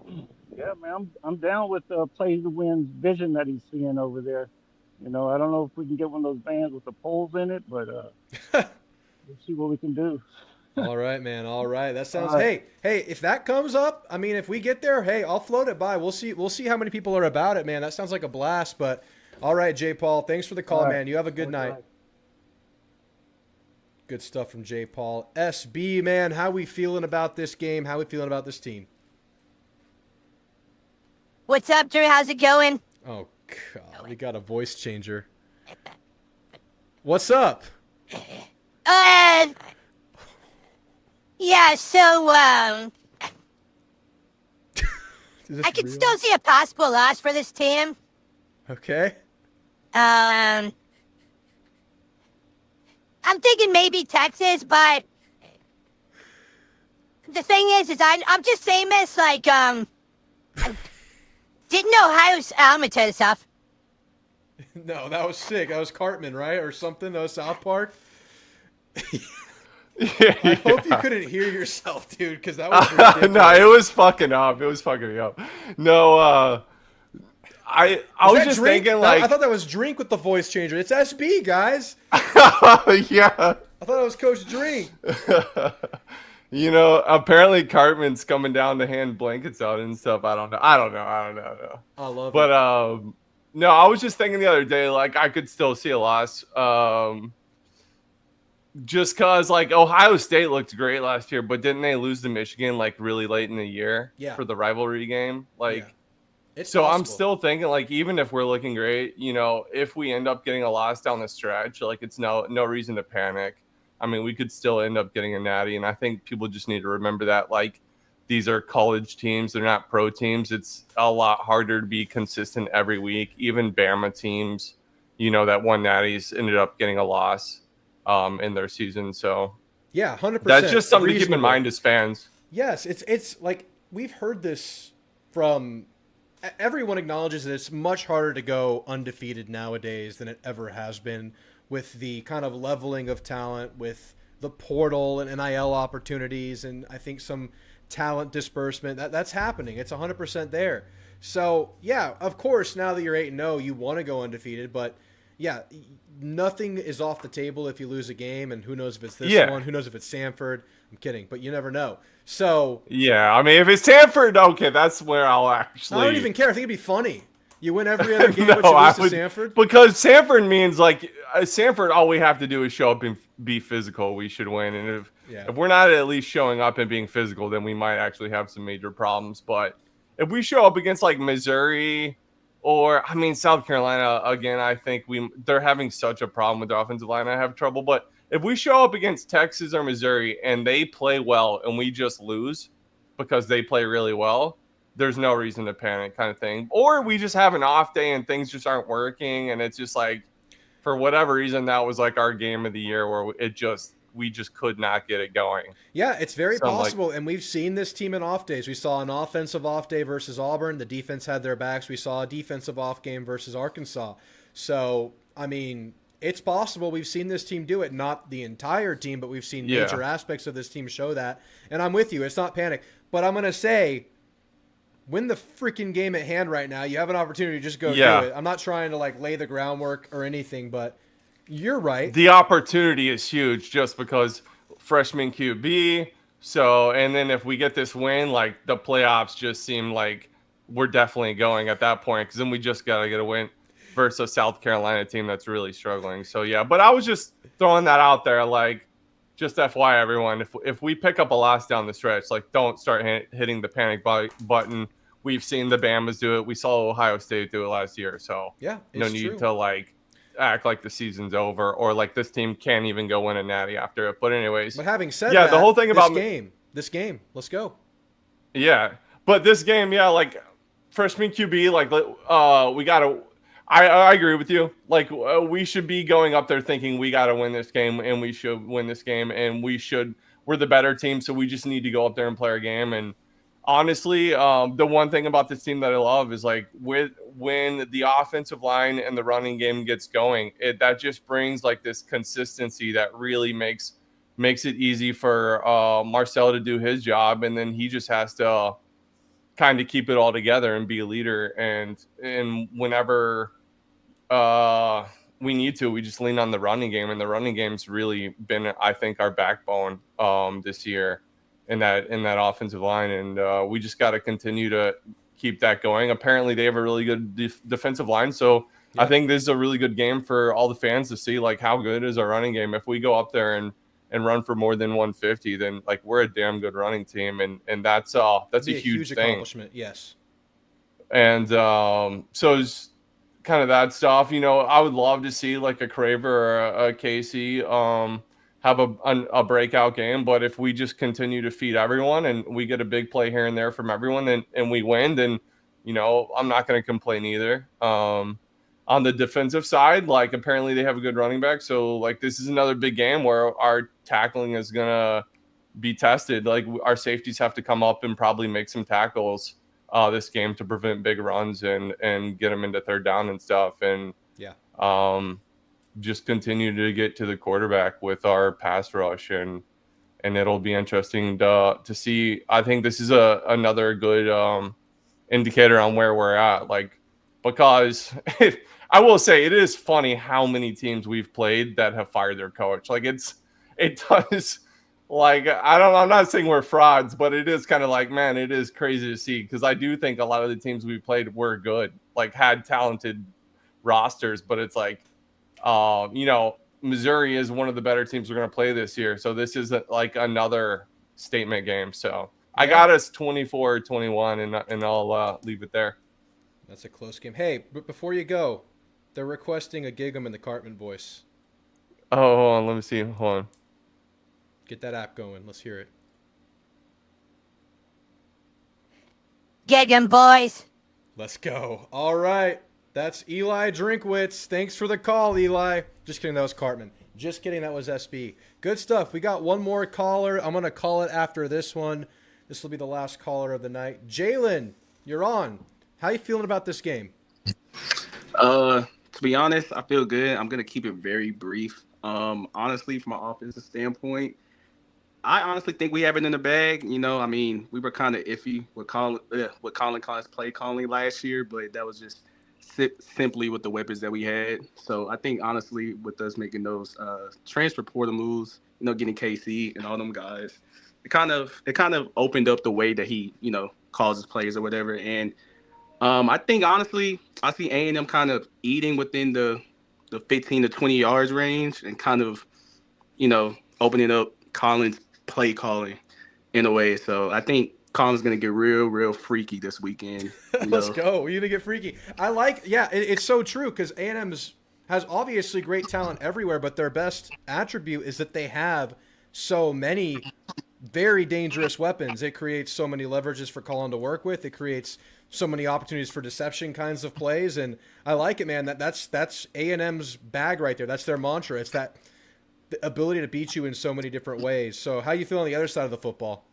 Yeah, man, I'm down with play to win vision that he's seeing over there. I don't know if we can get one of those vans with the poles in it, but we'll see what we can do. All right, man. All right. That sounds. Hey, if that comes up, I mean, if we get there, hey, I'll float it by. We'll see how many people are about it, man. That sounds like a blast. But all right, J. Paul, thanks for the call, man. You have a good night. Good stuff from J. Paul. SB, man, how we feeling about this game? How we feeling about this team? What's up, Drew? How's it going? Oh, God. We got a voice changer. What's up? Yeah, so, I could still see a possible loss for this team. Okay. I'm thinking maybe Texas, but the thing is I'm just famous, like, didn't know Ohio's Almaty stuff. No, that was sick. That was Cartman, right? Or something. That was South Park. I hope you couldn't hear yourself, dude, because that was ridiculous. No, it was fucking up. It was fucking me up. No, I was just thinking, like, I thought that was Drink with the voice changer. It's SB, guys. Yeah. I thought it was Coach Drink. Apparently Cartman's coming down to hand blankets out and stuff. I don't know. I love it. But no, I was just thinking the other day, like, I could still see a loss. Just cause, like, Ohio State looked great last year, but didn't they lose to Michigan like really late in the year for the rivalry game? Like, It's so possible. I'm still thinking, like, even if we're looking great, if we end up getting a loss down the stretch, like, it's no reason to panic. I mean, we could still end up getting a natty, and I think people just need to remember that, like, these are college teams, they're not pro teams. It's a lot harder to be consistent every week. Even Bama teams, that won natties ended up getting a loss in their season. So yeah, 100%. That's just something to keep in mind as fans. Yes, it's like we've heard this from everyone acknowledges that it's much harder to go undefeated nowadays than it ever has been with the kind of leveling of talent, with the portal and NIL opportunities, and I think some talent disbursement. That's happening. It's 100% there. So, yeah, of course, now that you're 8-0, you want to go undefeated, but yeah, nothing is off the table if you lose a game, and who knows if it's this one, who knows if it's Samford. I'm kidding, but you never know. So yeah, I mean, if it's Samford, okay, that's where I'll actually. I don't even care. I think it'd be funny. You win every other game, No, but you I lose to would, Sanford? because Sanford means like Sanford. All we have to do is show up and be physical. We should win, and Yeah. if we're not at least showing up and being physical, then we might actually have some major problems. But if we show up against like Missouri or I mean South Carolina again, I think they're having such a problem with the offensive line. I have trouble, but if we show up against Texas or Missouri and they play well and we just lose because they play really well, there's no reason to panic, kind of thing. Or we just have an off day and things just aren't working, and it's just like, for whatever reason, that was like our game of the year where we just could not get it going. Yeah, it's very So, possible, and we've seen this team in off days. We saw an offensive off day versus Auburn. The defense had their backs. We saw a defensive off game versus Arkansas. So, I mean, it's possible. We've seen this team do it. Not the entire team, but we've seen major aspects of this team show that. And I'm with you. It's not panic. But I'm going to say, win the freaking game at hand right now. You have an opportunity to just go do it. I'm not trying to like lay the groundwork or anything, but you're right. The opportunity is huge just because freshman QB. So, and then if we get this win, like the playoffs just seem like we're definitely going at that point, because then we just got to get a win versus a South Carolina team that's really struggling. So, yeah, but I was just throwing that out there, like, just FYI, everyone, if we pick up a loss down the stretch, like, don't start hitting the panic button. We've seen the Bamas do it. We saw Ohio State do it last year. So, yeah, no need to, like, act like the season's over or like this team can't even go win a natty after it. But anyways, but having said that, the whole thing about this game, let's go. Yeah, but this game, like freshman QB, like we gotta. I agree with you. Like we should be going up there thinking we gotta win this game, and we should win this game, and we're the better team, so we just need to go up there and play our game. And honestly, the one thing about this team that I love is like when the offensive line and the running game gets going, that just brings like this consistency that really makes it easy for Marcel to do his job, and then he just has to kind of keep it all together and be a leader. And whenever we need to, we just lean on the running game, and the running game's really been, I think, our backbone this year in that offensive line, and we just got to continue to keep that going. Apparently, they have a really good defensive line, so I think this is a really good game for all the fans to see, like, how good is our running game. If we go up there and run for more than 150, then like we're a damn good running team, and that's a huge thing. Accomplishment. Yes. And so it's kind of that stuff. I would love to see like a Craver or a Casey have a breakout game, but if we just continue to feed everyone and we get a big play here and there from everyone and we win, then I'm not going to complain either. On the defensive side, like apparently they have a good running back, so like this is another big game where our tackling is going to be tested. Like our safeties have to come up and probably make some tackles this game to prevent big runs and get them into third down and stuff, and just continue to get to the quarterback with our pass rush, and it'll be interesting to see. I think this is another good indicator on where we're at, like, because I will say it is funny how many teams we've played that have fired their coach. Like it does. Like I'm not saying we're frauds, but it is kind of like, man, it is crazy to see, because I do think a lot of the teams we played were good, like had talented rosters, but it's like, Missouri is one of the better teams we're going to play this year, so this is like another statement game. So I got us 24-21, and I'll leave it there. That's a close game. Hey, but before you go, they're requesting a Gig'em in the Cartman voice. Oh, hold on. Let me see. Hold on. Get that app going. Let's hear it. Get him, boys. Let's go. All right. That's Eli Drinkwitz. Thanks for the call, Eli. Just kidding. That was Cartman. Just kidding. That was SB. Good stuff. We got one more caller. I'm going to call it after this one. This will be the last caller of the night. Jalen, you're on. How you feeling about this game? To be honest, I feel good. I'm gonna keep it very brief. Honestly, from an offensive standpoint, I honestly think we have it in the bag. We were kind of iffy with Colin Collins' play calling last year, but that was just simply with the weapons that we had. So I think honestly, with us making those transfer portal moves, getting KC and all them guys, it kind of opened up the way that he calls his plays or whatever. And I think honestly, I see A&M kind of eating within the 15 to 20 yards range and kind of, opening up Collins' play calling in a way. So I think Collins gonna get real, real freaky this weekend. Let's go. We're gonna get freaky. It's so true because A&M has obviously great talent everywhere, but their best attribute is that they have so many very dangerous weapons. It creates so many leverages for Colin to work with. It creates so many opportunities for deception kinds of plays, and I like it, man. That's A&M's bag right there. That's their mantra. It's that the ability to beat you in so many different ways. So, how you feel on the other side of the football?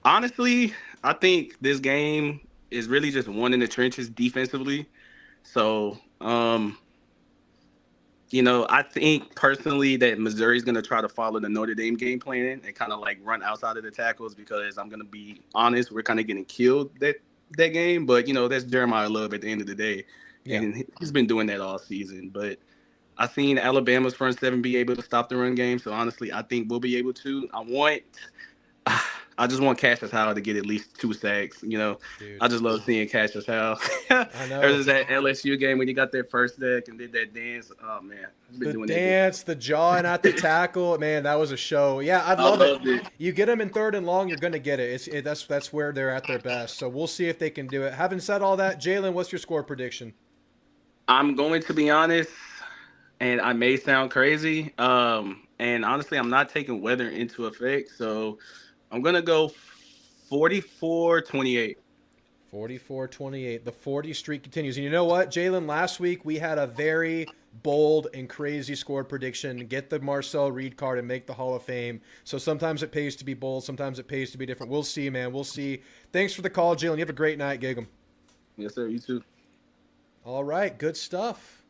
Honestly, I think this game is really just one in the trenches defensively. So, I think personally that Missouri's going to try to follow the Notre Dame game plan and kind of like run outside of the tackles because I'm going to be honest, we're kind of getting killed that game. But, that's Jeremiah Love at the end of the day. Yeah. And he's been doing that all season. But I've seen Alabama's front seven be able to stop the run game. So, honestly, I think we'll be able to. I just want Cassius Howell to get at least 2 sacks. Dude. I just love seeing Cassius Howell. I know. There's that LSU game when he got that first sack and did that dance. Oh man, he's been doing dance, the jawing at the tackle, man, that was a show. Yeah, I love it. You get them in 3rd and long, you're gonna get it. That's where they're at their best. So we'll see if they can do it. Having said all that, Jalen, what's your score prediction? I'm going to be honest, and I may sound crazy. And honestly, I'm not taking weather into effect, so I'm going to go 44-28. 44-28. The 40 streak continues. And you know what, Jalen, last week we had a very bold and crazy score prediction. Get the Marcel Reed card and make the Hall of Fame. So sometimes it pays to be bold. Sometimes it pays to be different. We'll see, man. We'll see. Thanks for the call, Jalen. You have a great night, Gig'em. Yes, sir. You too. All right. Good stuff.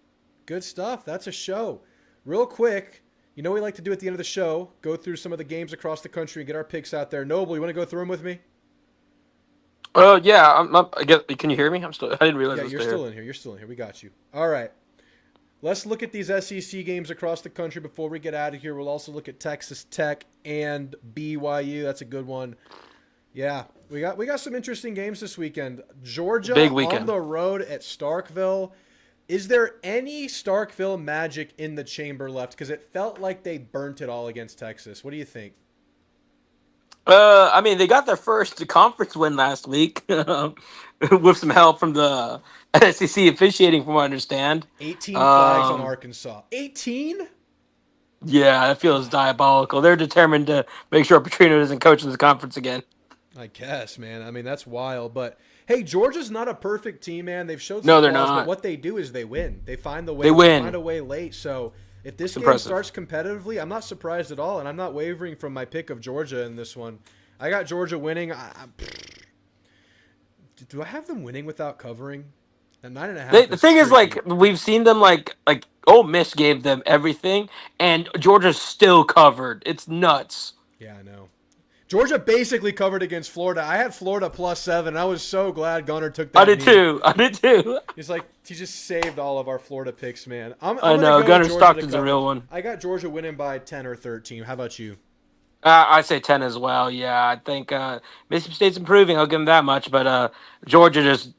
Good stuff. That's a show. Real quick, you know what we like to do at the end of the show? Go through some of the games across the country and get our picks out there. Noble, you want to go through them with me? Yeah. I guess, can you hear me? I didn't realize. Yeah, you're still in here. You're still in here. We got you. All right. Let's look at these SEC games across the country before we get out of here. We'll also look at Texas Tech and BYU. That's a good one. Yeah, we got some interesting games this weekend. Georgia Big weekend. On the road at Starkville. Is there any Starkville magic in the chamber left? Because it felt like they burnt it all against Texas. What do you think? I mean, they got their first conference win last week with some help from the SEC officiating, from what I understand. 18 flags on Arkansas. 18? Yeah, that feels diabolical. They're determined to make sure Petrino doesn't coach in this conference again. I guess, man. I mean, that's wild. But, hey, Georgia's not a perfect team, man. They've showed some No, they're flaws, not. but what they do is they win. They find the way. They win. Find a way late. So if this game Impressive. starts competitively, I'm not surprised at all, and I'm not wavering from my pick of Georgia in this one. I got Georgia winning. Do I have them winning without covering? At 9.5. The thing is, like, we've seen them like Ole Miss gave them everything, and Georgia still covered. It's nuts. Yeah, I know. Georgia basically covered against Florida. I had Florida +7. I was so glad Gunner took that. I did too. He's like, he just saved all of our Florida picks, man. I'm I know. Gunner Stockton's a real one. I got Georgia winning by 10 or 13. How about you? I say 10 as well. Yeah, I think Mississippi State's improving. I'll give them that much. But Georgia just,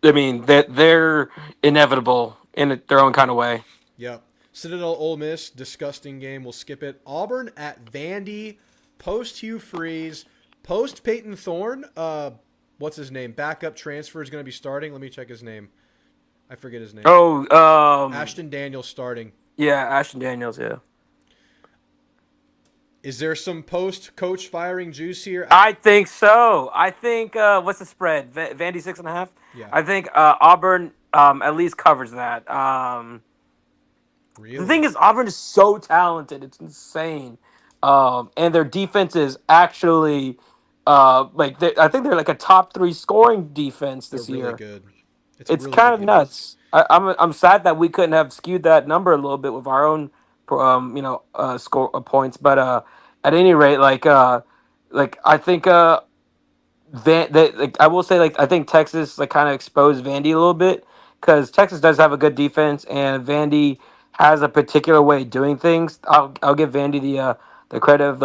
I mean, they're inevitable in their own kind of way. Yep. Citadel Ole Miss, disgusting game. We'll skip it. Auburn at Vandy, post Hugh Freeze, post Peyton Thorne. What's his name? Backup transfer is going to be starting. Let me check his name. I forget his name. Ashton Daniels starting. Yeah, Ashton Daniels, yeah. Is there some post-coach firing juice here? I think so. I think, what's the spread? Vandy 6.5? Yeah. I think Auburn at least covers that. Really? The thing is, Auburn is so talented. It's insane. And their defense is actually, I think they're like a top 3 scoring defense this They're year. really good. It's really kind of nuts. I'm sad that we couldn't have skewed that number a little bit with our own score points, but at any rate, I think I will say, I think Texas kind of exposed Vandy a little bit, because Texas does have a good defense and Vandy has a particular way of doing things. I'll give Vandy the credit of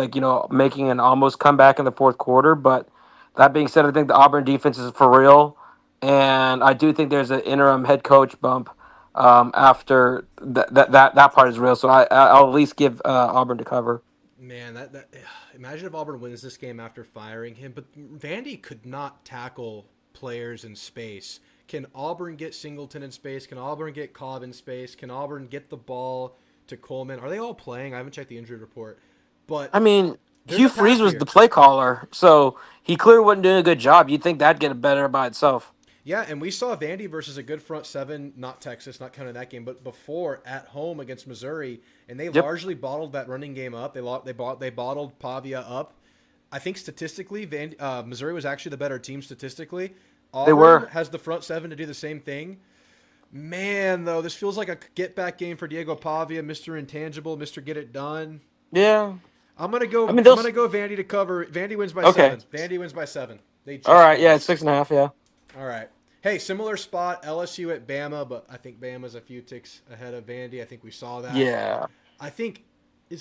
making an almost comeback in the fourth quarter, but That being said, I think the Auburn defense is for real, and I do think there's an interim head coach bump after that part is real. So I'll at least give Auburn to cover. Man, that imagine if Auburn wins this game after firing him. But Vandy could not tackle players in space. Can Auburn get Singleton in space? Can Auburn get Cobb in space? Can Auburn get the ball to Coleman? Are they all playing? I haven't checked the injury report. But I mean, there's Hugh a path Freeze was here. the play caller, so he clearly wasn't doing a good job. You'd think that'd get better by itself. Yeah, and we saw Vandy versus a good front seven, not Texas, not counting that game, but before at home against Missouri, and they largely bottled that running game up. They bottled Pavia up. I think statistically, Missouri was actually the better team statistically. Auburn has the front seven to do the same thing. Man, though, this feels like a get-back game for Diego Pavia, Mr. Intangible, Mr. Get It Done. Yeah. I'm gonna go Vandy to cover. Vandy wins by 7. Vandy wins by 7. All right, yeah, it's 6.5, yeah. All right. Hey, similar spot, LSU at Bama, but I think Bama's a few ticks ahead of Vandy. I think we saw that. Yeah. I think, what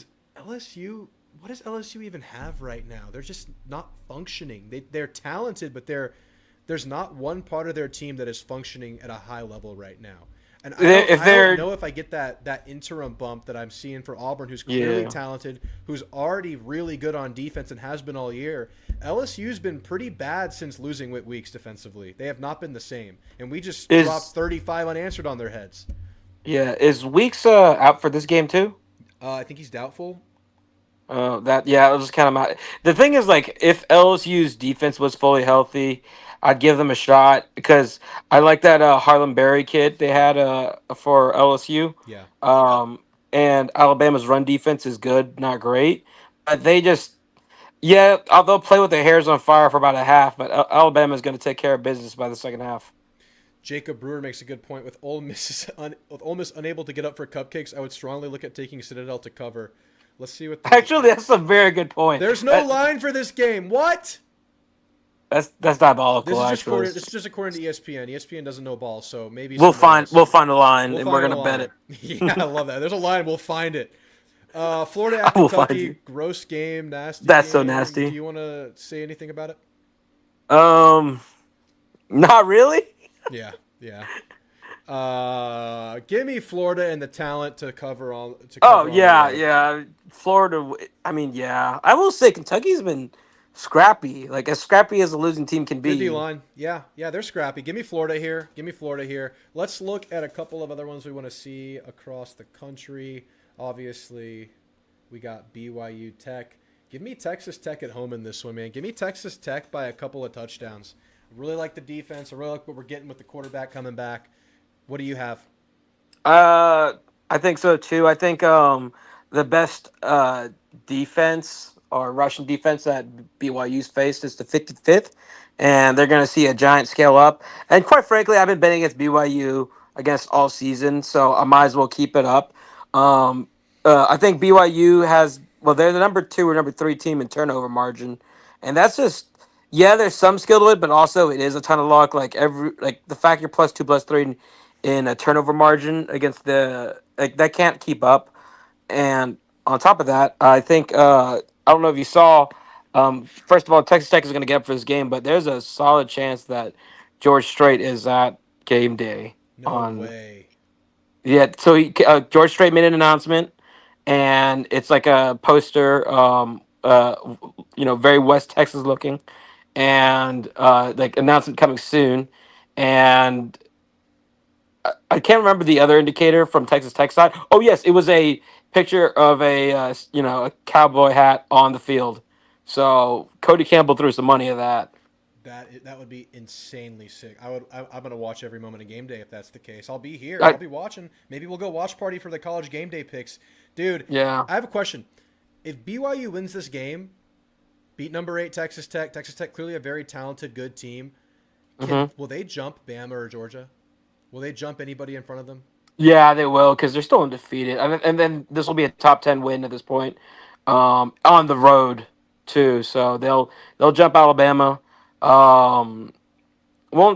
does LSU even have right now? They're just not functioning. They're talented, but there's not one part of their team that is functioning at a high level right now. And I don't know if I get that interim bump that I'm seeing for Auburn, who's clearly talented, who's already really good on defense and has been all year. LSU's been pretty bad since losing Whit Weeks defensively. They have not been the same. And we just dropped 35 unanswered on their heads. Yeah. Is Weeks out for this game too? I think he's doubtful. It was just kind of my. The thing is, like, if LSU's defense was fully healthy, I'd give them a shot because I like that Harlem Berry kid they had for LSU. Yeah. And Alabama's run defense is good, not great, but they just they'll play with their hairs on fire for about a half, but Alabama's going to take care of business by the second half. Jacob Brewer makes a good point. With Ole Miss unable to get up for cupcakes, I would strongly look at taking Citadel to cover. Let's see what. Actually, that's a very good point. There's no line for this game. What? That's diabolical. This is just according to ESPN. ESPN doesn't know ball, so maybe we'll find a line and we're gonna bet it. Yeah, I love that. There's a line. We'll find it. Florida at Kentucky, gross game, nasty. That's game. So nasty. Do you want to say anything about it? Not really. Yeah. Give me Florida and the talent to cover all. Florida. I mean, yeah. I will say Kentucky's been scrappy, like as scrappy as a losing team can be. Good D-line. Yeah, they're scrappy. Give me Florida here. Let's look at a couple of other ones we want to see across the country. Obviously, we got BYU Tech. Give me Texas Tech at home in this one, man. Give me Texas Tech by a couple of touchdowns. I really like the defense. I really like what we're getting with the quarterback coming back. What do you have? I think so too. I think the best defense or Russian defense that BYU's faced is the 55th, and they're going to see a giant scale up. And quite frankly, I've been betting against BYU against all season, so I might as well keep it up. I think BYU they're the number 2 or number 3 team in turnover margin, and that's just there's some skill to it, but also it is a ton of luck. Like the fact you're +2, +3 in a turnover margin against that can't keep up. And on top of that, I think I don't know if you saw. First of all, Texas Tech is going to get up for this game, but there's a solid chance that George Strait is at game day. No way. Yeah, so George Strait made an announcement, and it's like a poster, very West Texas looking, and like announcement coming soon, and I can't remember the other indicator from Texas Tech side. Oh yes, it was a picture of a cowboy hat on the field. So Cody Campbell threw some money at that. That would be insanely sick. I'm gonna watch every moment of game day if that's the case. I'll be here. I'll be watching. Maybe we'll go watch party for the college game day picks, dude. Yeah. I have a question. If BYU wins this game, beat number 8 Texas Tech. Texas Tech clearly a very talented, good team. Will they jump Bama or Georgia? Will they jump anybody in front of them? Yeah, they will because they're still undefeated. And then this will be a top 10 win at this point, on the road too. So they'll jump Alabama. Won't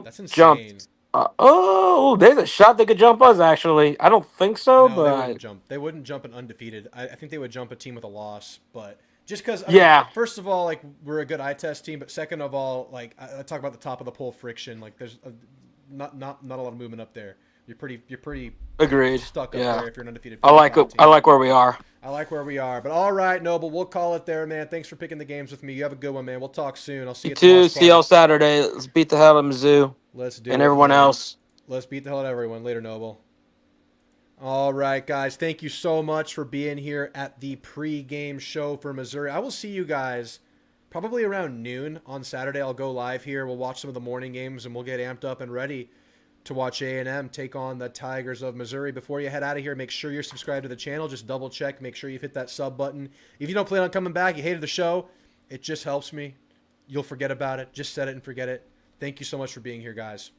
That's insane. jump. There's a shot they could jump us. Actually, I don't think so, No, but they wouldn't jump an undefeated. I think they would jump a team with a loss, but Just because, Yeah. first of all, like we're a good eye test team, but second of all, like I talk about the top of the pole friction. Like there's not a lot of movement up there. You're pretty Agreed. stuck up Yeah. there if you're an undefeated. I like team. I like where we are. I like where we are. But all right, Noble, we'll call it there, man. Thanks for picking the games with me. You have a good one, man. We'll talk soon. I'll see you You at the too. watch See y'all party. Saturday. Let's beat the hell out of Mizzou. Let's do and it, everyone man. else. Let's beat the hell out of everyone. Later, Noble. All right, guys. Thank you so much for being here at the pregame show for Missouri. I will see you guys probably around noon on Saturday. I'll go live here. We'll watch some of the morning games, and we'll get amped up and ready to watch A&M take on the Tigers of Missouri. Before you head out of here, make sure you're subscribed to the channel. Just double check. Make sure you've hit that sub button. If you don't plan on coming back, you hated the show, it just helps me. You'll forget about it. Just set it and forget it. Thank you so much for being here, guys.